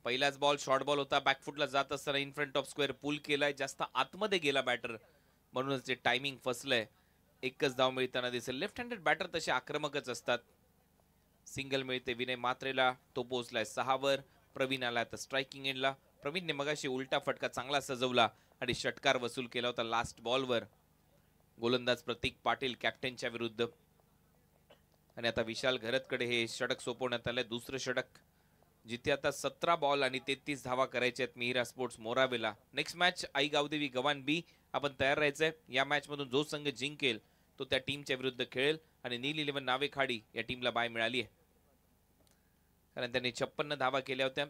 पहिलाच बॉल शॉर्ट बॉल होता. बॅकफुटला जात असताना इन फ्रंट ऑफ स्क्वेअर पुल केलाय. जास्त आतमध्ये गेला बॅटर, म्हणूनच ते टायमिंग फसलंय. एकच धाव मिळताना दिसेल. लेफ्ट हँडेड बॅटर तसे आक्रमकच असतात. सिंगल मिळते विनय मात्रेला. तो पोहोचलाय 6 वर. प्रवीण आला आता स्ट्रायकिंग एंडला. प्रवीणने मगाशी उलटा फटका चांगला सजवला आणि षटकार वसूल केला होता लास्ट बॉलवर. गोलंदाज प्रतीक पाटील कॅप्टनच्या विरुद्ध. आणि आता विशाल घरतकडे हे षटक सोपवण्यात आलंय. दुसरं षटक, जिथे आता 17 बॉल आणि 33 धावा करायच्या आहेत मिहिरा स्पोर्ट्स मोरावेला. नेक्स्ट मॅच आई गावदेवी गव्हाण बी. आपण तयार राहायचंय. या मॅच मधून जो संघ जिंकेल तो त्या टीमच्या विरुद्ध खेळेल. आणि नील 11 नावे खाडी या टीमला बाय मिळाली आहे, कारण त्यांनी 56 धावा केल्या होत्या.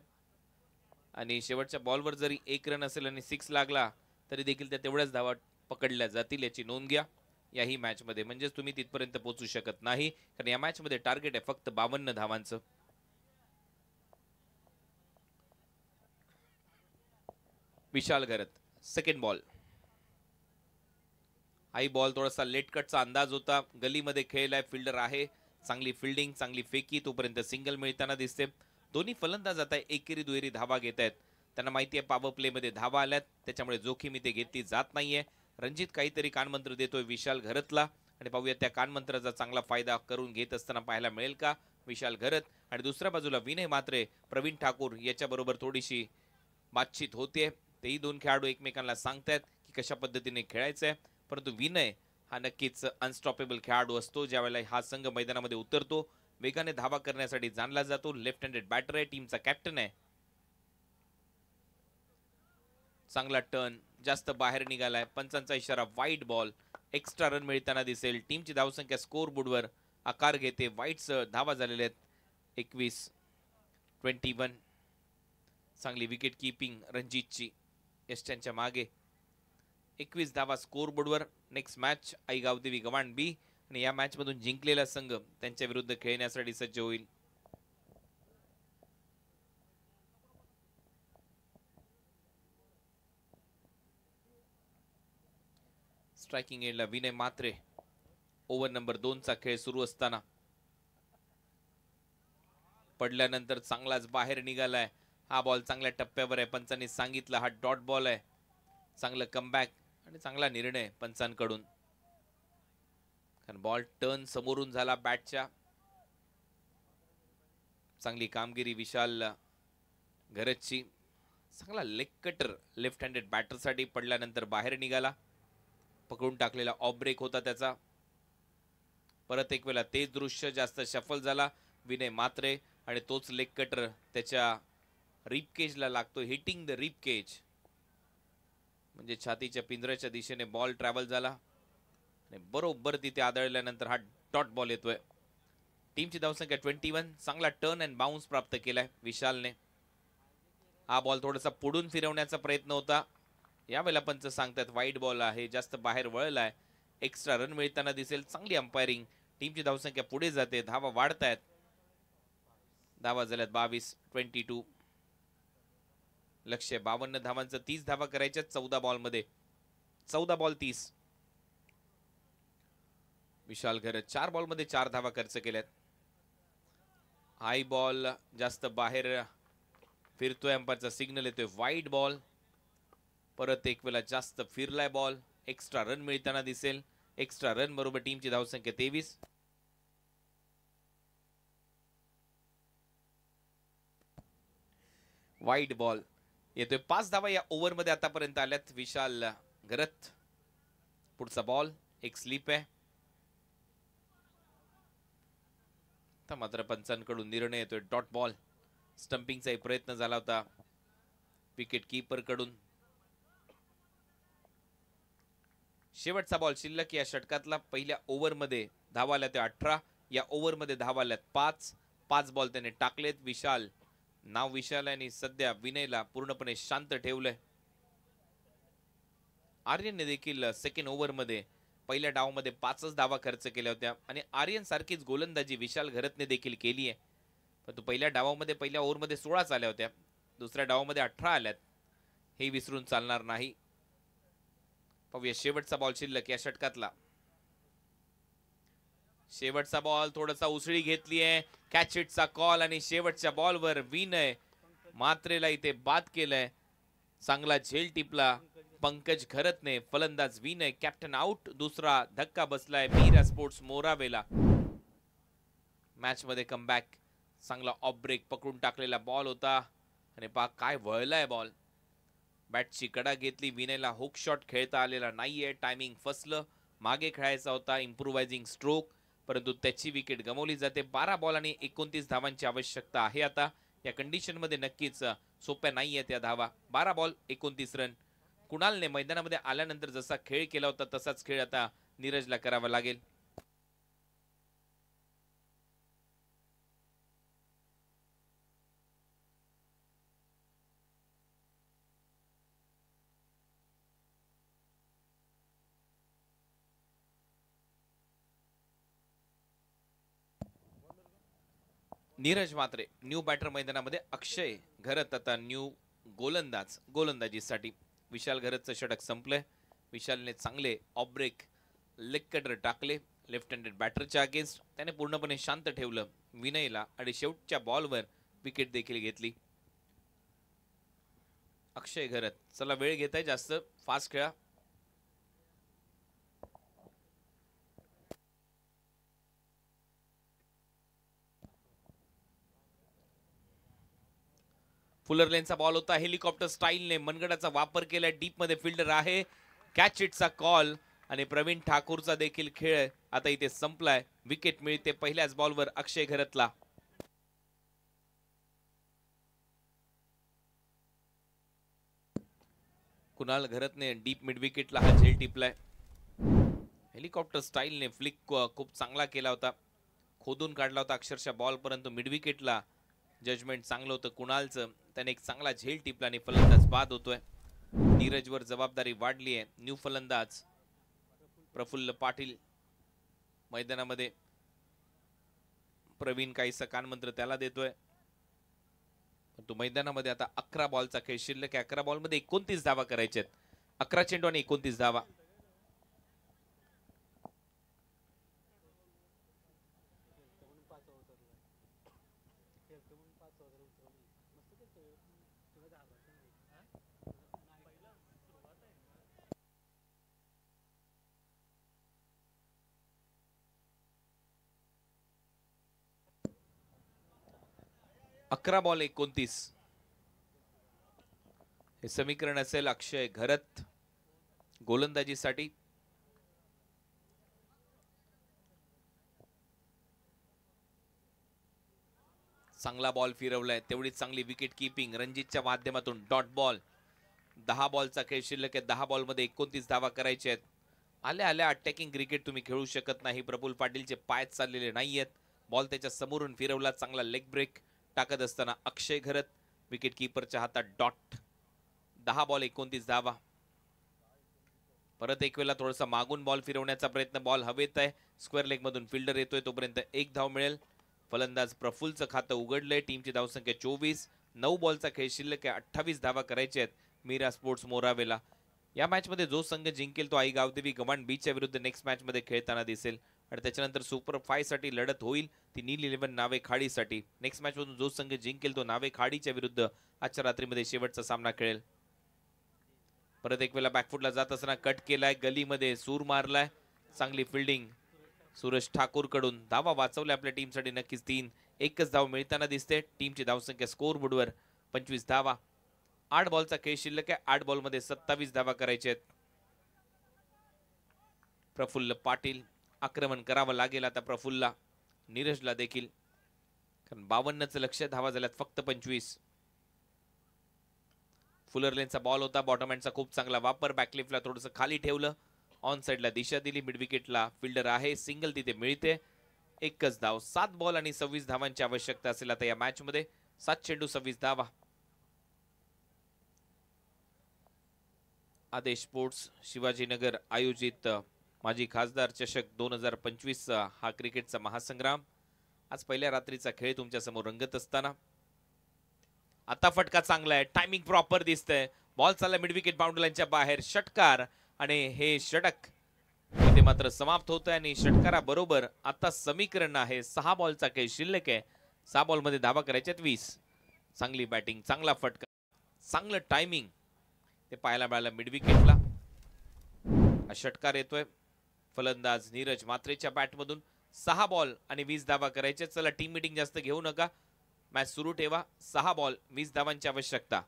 आणि शेवटच्या बॉलवर जरी 1 रन असेल आणि 6 लागला तरी देखील त्या तेवढ्याच धावा पकडल्या जातील याची नोंद घ्या याही मॅच मध्ये. म्हणजेच तुम्ही तिथपर्यंत पोहोचू शकत नाही, कारण या मॅच मध्ये टार्गेट आहे फक्त 52 धावांचं. Vishal Gharat. Second ball. High ball थोडासा लेट कटचा अंदाज होता. गलीमध्ये खेळलाय. फिल्डर आहे. चांगली फिल्डिंग, चांगली फेकी. तोपर्यंत सिंगल मिळताना दिसते. दोन्ही फलंदाज आता एकेरी दुहेरी धावा घेत आहेत. त्यांना माहिती आहे पॉवर प्ले मध्ये धावा आल्यात, त्याच्यामुळे जोखीम इथे घेतली जात नाहीये. रणजित काहीतरी कानमंत्र देतोय विशाल घरतला आणि पाहूया त्या कानमंत्राचा चांगला फायदा करून घेत असताना पाहायला मिळेल का विशाल घरत. आणि दुसऱ्या बाजूला विनय मात्रे प्रवीण ठाकूर याच्याबरोबर थोडीशी बातचीत होते. तेही दोन खेळाडू एकमेकांना सांगतायत की कशा पद्धतीने खेळायचंय. परंतु विनय हा नक्कीच अनस्टॉपेबल खेळाडू असतो. ज्यावेळेला हा संघ मैदानामध्ये उतरतो वेगाने धावा करण्यासाठी जाणला जातो. लेफ्ट हँडेड बॅटर आहे, टीमचा कॅप्टन आहे. चांगला टर्न, जास्त बाहेर निघालाय, पंचांचा इशारा वाईट बॉल. एक्स्ट्रा रन मिळताना दिसेल. टीमची धावसंख्या स्कोर बोर्डवर आकार घेते. वाईट्स धावा झालेल्या आहेत 21. चांगली विकेट किपिंग रणजितची यष्ट्यांच्या मागे. 21 धावा स्कोर बोर्डवर. नेक्स्ट मॅच आई गावदेवी गव्हाण बी आणि या मॅच मधून जिंकलेला संघ त्यांच्या विरुद्ध खेळण्यासाठी सज्ज होईल. स्ट्रायकिंग एंडला विनय मात्रे. ओव्हर नंबर 2 चा खेळ सुरू असताना पडल्यानंतर चांगलाच बाहेर निघालाय. हा बॉल चांगल्या टप्प्यावर आहे. पंचांनी सांगितलं हा डॉट बॉल आहे. चांगलं कमबॅक आणि चांगला निर्णय पंचांकडून. कारण बॉल टर्न समोरून झाला बॅटच्या. चांगली कामगिरी विशाल घरतची. चांगला leg cutter left handed batter साठी पडल्यानंतर बाहेर निघाला. पकडून टाकलेला ऑफ ब्रेक होता त्याचा. परत एक वेळा तेच दृश्य जास्त शफल झाला. विनय मात्रे आणि तोच लेग कटर त्याच्या रिप केजला लागतो. हिटिंग द रिप केज म्हणजे छातीच्या पिंजऱ्याच्या दिशेने बॉल ट्रॅव्हल झाला आणि बरोबर तिथे आदळल्यानंतर हा डॉट बॉल येतोय. टीमची धावसंख्या 21. चांगला टर्न अँड बाउन्स प्राप्त केलाय विशालने. हा बॉल थोडासा पुढून फिरवण्याचा प्रयत्न होता. यावेळेला पंच सांगतात वाईट बॉल आहे, जास्त बाहेर वळलाय. एक्स्ट्रा रन मिळताना दिसेल. चांगली अंपायरिंग. टीमची धावसंख्या पुढे जाते. धावा वाढतायत. धावा झाल्यात 22. लक्ष्य 52 धावांचं. 30 धावा करायच्या 14 बॉल मध्ये. 14 बॉल 30. विशाल घरत 4 बॉल मध्ये 4 धावा खर्च केल्यात. हाय बॉल जास्त बाहेर फिरतोय. अंपायरचा सिग्नल येतोय वाईट बॉल. परत एक वेळा जास्त फिरलाय बॉल. एक्स्ट्रा रन मिळताना दिसेल. एक्स्ट्रा रन बरोबर टीमची धावसंख्या 23. वाईट बॉल येतोय. 5 धावा या ओव्हर मध्ये आतापर्यंत आल्यात विशाल घरत. पुढचा बॉल एक स्लिप आहे. मात्र पंचांकडून निर्णय येतोय डॉट बॉल. स्टंपिंगचा प्रयत्न झाला होता विकेट कीपर कडून. शेवटचा बॉल शिल्लक या षटकातला. पहिल्या ओव्हर मध्ये धावा आल्या 18. या ओव्हर मध्ये धावा आल्यात 5 बॉल त्याने टाकलेत. विशाल नाव विशाल आणि सध्या विनयला पूर्णपणे शांत ठेवलंय. आर्यनने देखील सेकंड ओव्हर मध्ये पहिल्या डावमध्ये 5च धावा खर्च केल्या होत्या आणि आर्यन सारखीच गोलंदाजी विशाल घरतने देखील केली आहे. परंतु पहिल्या डावामध्ये पहिल्या ओव्हरमध्ये 16च आल्या होत्या. दुसऱ्या डावामध्ये 18 आल्यात. हे विसरून चालणार नाही. पाहूया शेवटचा बॉल शिल्लक या षटकातला. शेवटचा बॉल थोडासा उसळी घेतली आहे. कॅच हिटचा कॉल आणि शेवटच्या बॉलवर विनय मात्रेला इथे बाद केलंय. चांगला झेल टिपला पंकज घरतने. फलंदाज विनय कॅप्टन आउट. दुसरा धक्का बसलाय मीरा स्पोर्ट्स मोरावेला. मॅच मध्ये कमबॅक. चांगला ऑफ ब्रेक पकडून टाकलेला बॉल होता आणि पहा काय वळलाय बॉल. बॅटची कडा घेतली. विनयला हुक शॉट खेळता आलेला नाहीये. टायमिंग फसलं. मागे खेळायचा होता इम्प्रोवायझिंग स्ट्रोक परंतु त्याची विकेट गमावली जाते. 12 बॉल आणि 29 धावांची आवश्यकता आहे. आता या कंडिशन मध्ये नक्कीच सोप्या नाहीये त्या धावा. 12 बॉल 29 रन. कुणालने मैदानामध्ये आल्यानंतर जसा खेळ केला होता तसाच खेळ आता नीरजला करावा लागेल. नीरज मात्रे न्यू बॅटर मैदानामध्ये. अक्षय घरत आता न्यू गोलंदाजीसाठी. विशाल घरतचं षटक संपलंय. विशालने चांगले ऑफ ब्रेक लेग कटर टाकले लेफ्ट हँडेड बॅटरच्या अगेन्स्ट. त्याने पूर्णपणे शांत ठेवलं विनयला आणि शेवटच्या बॉलवर विकेट देखील घेतली. अक्षय घरत चला वेळ घेताय जास्त फास्ट खेळा. फुलर लेनचा बॉल होता, हेलिकॉप्टर स्टाईलने मनगडाचा वापर केलाय, डीप मध्ये फिल्डर आहे, कॅच इटचा कॉल आणि प्रवीण ठाकूरचा देखील खेळ आता इथे संपलाय. विकेट मिळते पहिल्याच बॉलवर अक्षय घरतला. कुणाल घरतने डीप मिड विकेटला हा झेल टिपलाय. हेलिकॉप्टर स्टाईलने फ्लिक खूप चांगला केला होता, खोदून काढला होता अक्षरशः बॉल, परंतु मिड विकेटला जजमेंट चांगलं होतं कुणालचं. त्याने एक चांगला झेल टिपला आणि फलंदाज बाद होतोय. नीरजवर जबाबदारी वाढली आहे. न्यू फलंदाज प्रफुल्ल पाटील मैदानामध्ये. प्रवीण काहीसा कानमंत्र त्याला देतोय. तो मैदानामध्ये आता 11 बॉलचा खेळ शिल्लक आहे. 11 बॉलमध्ये 29 धावा करायचे आहेत. 11 चेंडू आणि 29 धावा. अकरा बॉल 29. हे समीकरण असेल अक्षय घरत गोलंदाजीसाठी. चांगला बॉल फिरवलाय, तेवढीच चांगली विकेट किपिंग रणजितच्या माध्यमातून. Dot ball. 10 बॉलचा खेळ शिल्लक आहे. 10 बॉलमध्ये 29 धावा करायचे आहेत. आल्या आल्या अटॅकिंग क्रिकेट तुम्ही खेळू शकत नाही. प्रफुल्ल पाटीलचे पाय चाललेले नाहीयेत. बॉल त्याच्या समोरून फिरवला, चांगला लेग ब्रेक टाकत असताना अक्षय घरत विकेट कीपरच्या हातात डॉट. 10 बॉल 29 धावा. परत एक वेळेला थोडासा मागून बॉल फिरवण्याचा प्रयत्न, बॉल हवेत आहे, स्क्वेअर लेग मधून फिल्डर येतोय, तोपर्यंत एक धाव मिळेल. फलंदाज प्रफुल्लचं खातं उघडलंय. टीमची धावसंख्या 24. 9 बॉलचा खेळ शिल्लक आहे. 28 धावा करायचे आहेत मीरा स्पोर्ट्स मोरावेला. या मॅच मध्ये जो संघ जिंकेल तो आई गावदेवी गव्हाण बीच्या विरुद्ध नेक्स्ट मॅच मध्ये खेळताना दिसेल आणि त्याच्यानंतर सुपर 5 साठी लढत होईल, ती नील 11 नावे खाडीसाठी. नेक्स्ट मॅच मधून जो संघ जिंकेल तो नावे खाडीच्या विरुद्ध आजच्या रात्रीमध्ये शेवटचा सामना खेळेल. परत एक वेळा बॅकफुटला जात असताना कट केलाय, गलीमध्ये सूर मारलाय, चांगली फिल्डिंग सुरेश ठाकूर कडून. धावा वाचवल्या आपल्या टीमसाठी नक्कीच 3. एकच धाव मिळताना दिसते. टीमची धावसंख्या स्कोर बोर्डवर 25 धावा. 8 बॉलचा खेळ शिल्लक आहे. 8 बॉलमध्ये 27 धावा करायचे आहेत. प्रफुल्ल पाटील आक्रमण करावं लागेल आता प्रफुल्लला, नीरजला देखील, कारण 52चं लक्ष, धावा झाल्यात फक्त 25. फुलर लेनचा बॉल होता, बॉटम हँडचा खूप चांगला वापर, बॅकलिफ्टला थोडंसं खाली ठेवलं, ऑन साइडला दिशा दिली, मिड विकेटला फिल्डर आहे, सिंगल तिथे मिळते. एकच धाव. 7 बॉल आणि 26 धावांची आवश्यकता असेल आता या मॅच मध्ये. 7 चेंडू 26 धावा. आदेश स्पोर्ट्स शिवाजीनगर आयोजित माजी खासदार चषक 2025 हा क्रिकेटचा महासंग्राम आज पहिल्या रात्रीचा खेळ तुमच्या समोर रंगत असताना आता फटका चांगला आहे, टायमिंग प्रॉपर दिसतंय, बॉल चालला मिड विकेट बाउंड्री लाईनच्या बाहेर, षटकार आणि हे षटक इथे मात्र समाप्त होत आहे. आणि षटकाराबरोबर आता समीकरण आहे 6 बॉलचा खेळ शिल्लक आहे. 6 बॉलमध्ये धावा करायच्यात 20. चांगली बॅटिंग, चांगला फटका, चांगलं टायमिंग ते पाहायला मिळालं मिड विकेटला. षटकार येतोय. फलंदाज नीरज मात्रेच्या बॅटमधून 6 बॉल आणि 20 धावा करायचे. चला टीम मीटिंग जास्त घेऊ नका, मॅच सुरू ठेवा. 6 बॉल 20 धावांची आवश्यकता.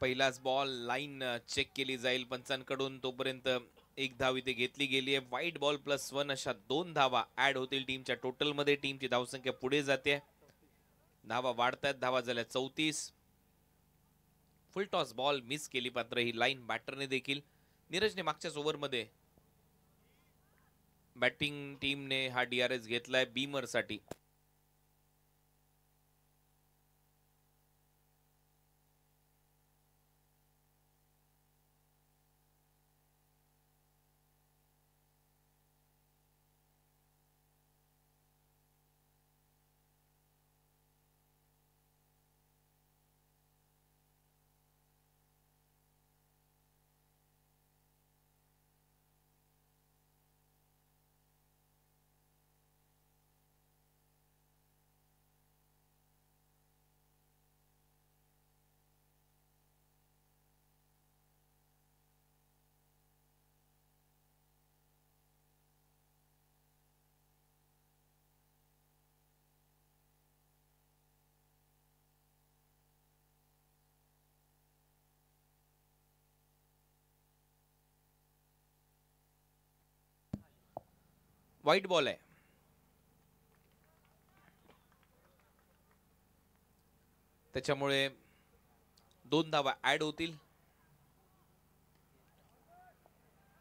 पहिलाच बॉल लाईन चेक केली जाईल पंचांकडून, तोपर्यंत एक धाव इथे घेतली गेली आहे. वाईट बॉल +1 अशा 2 धावा ऍड होतील टीमच्या टोटल मध्ये. टीमची धावसंख्या पुढे जाते, धावा वाढतात, धावा झाल्या 34. फुल टॉस बॉल मिस केली मात्र ही लाईन बॅटरने देखील. नीरजने मागच्याच ओव्हरमध्ये मध्ये, वाईट बॉल आहे. त्याच्यामुळे 2 धावा ऍड होतील.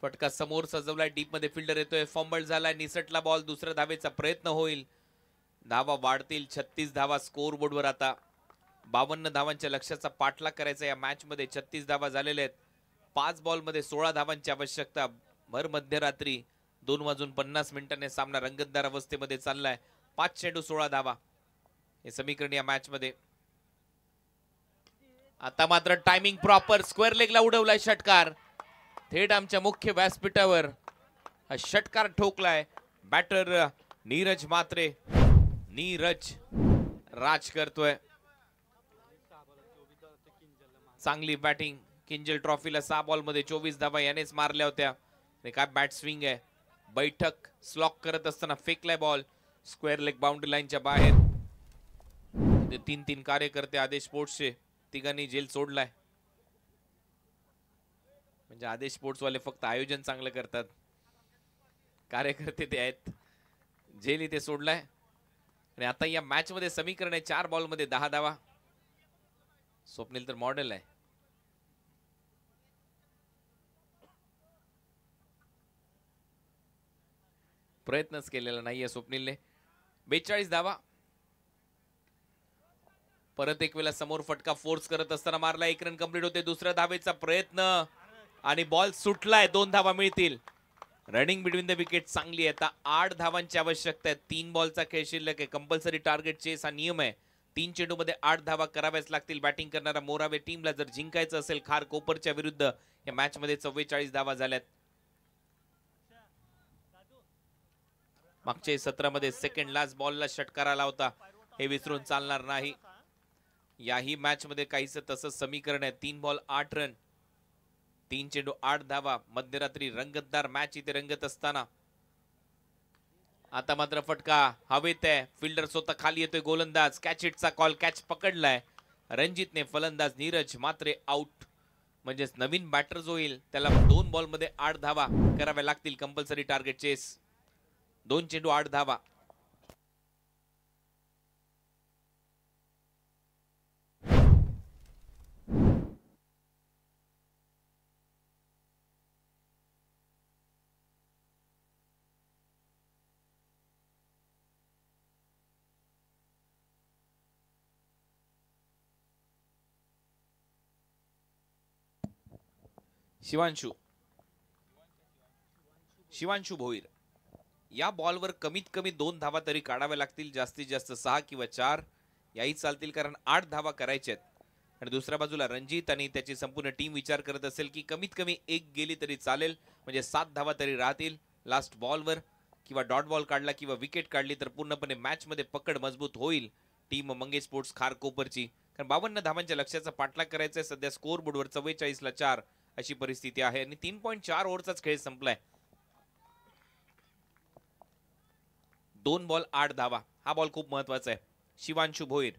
फटका समोर सजवलाय, डीप मध्ये फिल्डर येतोय, फंबल झालाय, निसटला बॉल, दुसऱ्या धावेचा प्रयत्न होईल. धावा वाढतील, 36 धावा स्कोर बोर्डवर. आता 52 धावांच्या लक्ष्याचा पाठलाग करायचा या मॅच मध्ये. 36 धावा झालेल्या आहेत. 5 बॉल मध्ये 16 धावांची आवश्यकता. भर मध्यरात्री 2:50 सामना रंगतदार अवस्थेमध्ये चाललाय. 5 चेंडू 16 धावा हे समीकरण या मॅच मध्ये. आता मात्र टायमिंग प्रॉपर, स्क्वेअर लेगला उडवलाय षटकार. थेट आमच्या मुख्य व्यासपीठावर हा षटकार ठोकलाय. बॅटर नीरज मात्रे. नीरज राज करतोय. चांगली बॅटिंग. किंजल ट्रॉफीला 6 बॉल मध्ये 24 धावा यानेच मारल्या होत्या. काय बॅट स्विंग आहे. बैठक स्लॉक करत असताना फेकलाय बॉल स्क्वेअर लेग बाउंड्री लाईनच्या बाहेर. 3 कार्यकर्ते आदेश स्पोर्ट्सचे तिघांनी जेल सोडलाय. म्हणजे आदेश स्पोर्ट्स वाले फक्त आयोजन चांगलं करतात, कार्यकर्ते ते आहेत. जेल इथे सोडलाय. आणि आता या मॅच मध्ये समीकरण आहे 4 बॉल मध्ये 10 धावा. स्वप्नील तर मॉडेल आहे. प्रयत्नच केलेला नाहीये स्वप्नीलने. 42 धावा. परत एक वेळा समोर फटका फोर्स करत असताना मारला. 1 रन कंप्लीट होते. दुसऱ्या धावेचा प्रयत्न आणि बॉल सुटलाय. 2 धावा मिळतील. रनिंग बिटवीन द विकेट चांगली आहे. आता 8 धावांची आवश्यकता आहे. 3 बॉलचा खेळ शिल्लक आहे. कंपल्सरी टार्गेट चेस हा नियम आहे. 3 चेंडू मध्ये 8 धावा कराव्याच लागतील. बॅटिंग करणारा मोरावे टीमला जर जिंकायचं असेल खार कोपरच्या विरुद्ध, या मॅच मध्ये 44 धावा झाल्यात. मागच्या 17 मध्ये सेकंड लास्ट बॉलला षटकार आला होता, हे विसरून चालणार नाही. याही मॅच मध्ये काहीच तसंच समीकरण आहे. 3 बॉल 8 रन, 3 चेंडू 8 धावा. मध्यरात्री रंगतदार मॅच इथे रंगत असताना आता मात्र फटका हवेत आहे. फिल्डर स्वतः खाली येतोय. गोलंदाज कॅच हिटचा कॉल. कॅच पकडलाय रणजितने. फलंदाज नीरज मात्रे आउट. म्हणजेच नवीन बॅटर जो येईल त्याला 2 बॉल मध्ये 8 धावा कराव्या लागतील. Compulsory target chess. 2 चेंडू 8 धावा. शिवांशु भोईर. या बॉलवर कमीत कमी 2 धावा तरी काढाव्या लागतील. जास्तीत जास्त 6 किंवा 4 याही चालतील, कारण 8 धावा करायच्या आहेत. आणि दुसऱ्या बाजूला रणजित आणि त्याची संपूर्ण टीम विचार करत असेल की कमीत कमी 1 गेली तरी चालेल, म्हणजे 7 धावा तरी राहतील. लास्ट बॉलवर किंवा डॉट बॉल काढला किंवा विकेट काढली तर पूर्णपणे मॅच मध्ये पकड मजबूत होईल टीम मंगेश स्पोर्ट्स खार कोपरची. कारण 52 धावांच्या लक्ष्याचा पाठलाग करायचा आहे. सध्या स्कोर बोर्डवर 44 ला 4 अशी परिस्थिती आहे. आणि 3.4 ओव्हरचाच खेळ संपलाय. 2 बॉल 8 धावा. हा बॉल खूप महत्वाचा आहे. शिवांशु भोईर.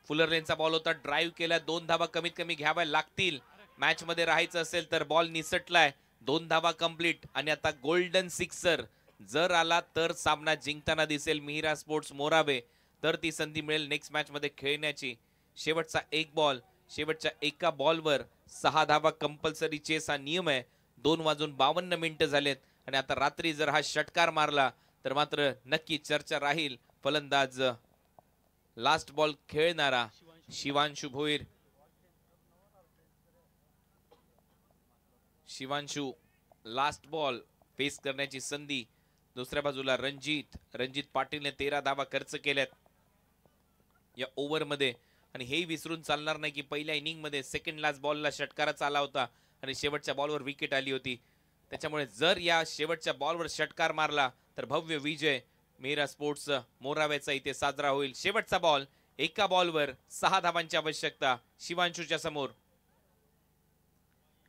फुलर लेनचा बॉल होता. ड्राईव्ह केला. 2 धावा कमीत कमी घ्याव्या लागतील मॅच मध्ये राहायचं असेल तर. बॉल निसटलाय. 2 धावा कंप्लीट. आणि आता गोल्डन सिक्सर जर आला तर सामना जिंकताना दिसेल मिहिरा स्पोर्ट्स मोरावे. तर ती संधी मिळेल नेक्स्ट मॅच मध्ये खेळण्याची. शेवटचा 1 बॉल. शेवटच्या एका बॉलवर 6 धावा कंपल्सरी चेस हा नियम आहे. 2:52 झालेत. आणि आता रात्री जर हा षटकार मारला तर मात्र नक्की चर्चा राहील. फलंदाज लास्ट बॉल खेळणारा Shivanshu Bhoir. Shivanshu last ball face करण्याची संधी. दुसऱ्या बाजूला रणजित पाटीलने 13 धावा खर्च केल्यात या ओव्हर मध्ये. आणि हे विसरून चालणार नाही की पहिल्या इनिंग मध्ये सेकंड लास्ट बॉलला षटकारच आला होता आणि शेवटच्या बॉलवर विकेट आली होती. त्याच्यामुळे जर या शेवटच्या बॉलवर षटकार मारला तर भव्य विजय मिहिरा स्पोर्ट्स मोराव्याचा इथे साजरा होईल. शेवटचा बॉल. एका बॉलवर 6 धावांची आवश्यकता शिवांशूच्या समोर.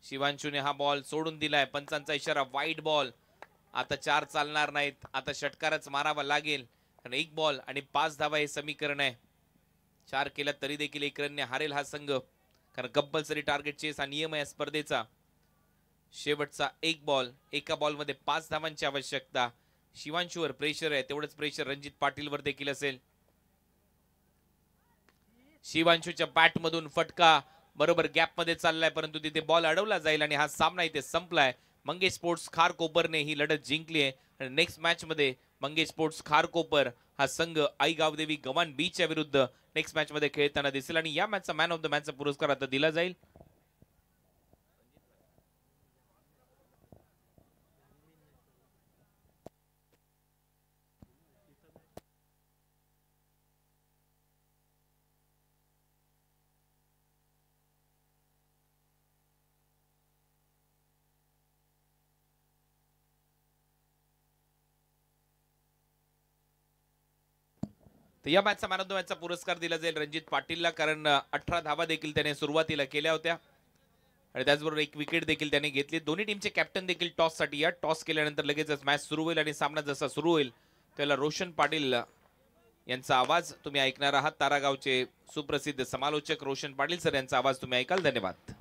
शिवांशूने हा बॉल सोडून दिलाय. पंचांचा इशारा वाईड बॉल. आता 4 चालणार नाहीत. आता षटकारच मारावा लागेल. कारण 1 बॉल आणि 5 धावा हे समीकरण आहे. 4 केला तरी देखील 1 रनने हारेल हा संघ, कारण कंपल्सरी टार्गेट चेस हा नियम आहे स्पर्धेचा. शेवटचा एक बॉल, एका बॉलमध्ये 5 धावांची आवश्यकता. शिवांशूवर प्रेशर आहे, तेवढंच प्रेशर रणजित पाटीलवर देखील असेल. शिवांशूच्या बॅट मधून फटका बरोबर गॅप मध्ये चाललाय, परंतु तिथे बॉल अडवला जाईल आणि हा सामना इथे संपलाय. मंगेश स्पोर्ट्स खारकोपरने ही लढत जिंकली आहे आणि नेक्स्ट मॅच मध्ये मंगेश स्पोर्ट्स खारकोपर हा संघ आई गावदेवी गव्हाण बीच्या विरुद्ध नेक्स्ट मॅच मध्ये खेळताना दिसेल आणि या मॅचचा मॅन ऑफ द मॅचचा पुरस्कार आता दिला जाईल. तर या मॅचचा मॅन ऑफ द मॅचचा पुरस्कार दिला जाईल रणजित पाटीलला, कारण 18 धावा देखील त्याने सुरुवातीला केल्या होत्या आणि त्याचबरोबर एक विकेट देखील त्याने घेतली. दोन्ही टीमचे कॅप्टन देखील टॉस साठी या. टॉस केल्यानंतर लगेचच मॅच सुरू होईल आणि सामना जसा सुरू होईल त्याला रोशन पाटील यांचा आवाज तुम्ही ऐकणार आहात. तारागावचे सुप्रसिद्ध समालोचक रोशन पाटील सर यांचा आवाज तुम्ही ऐकाल. धन्यवाद.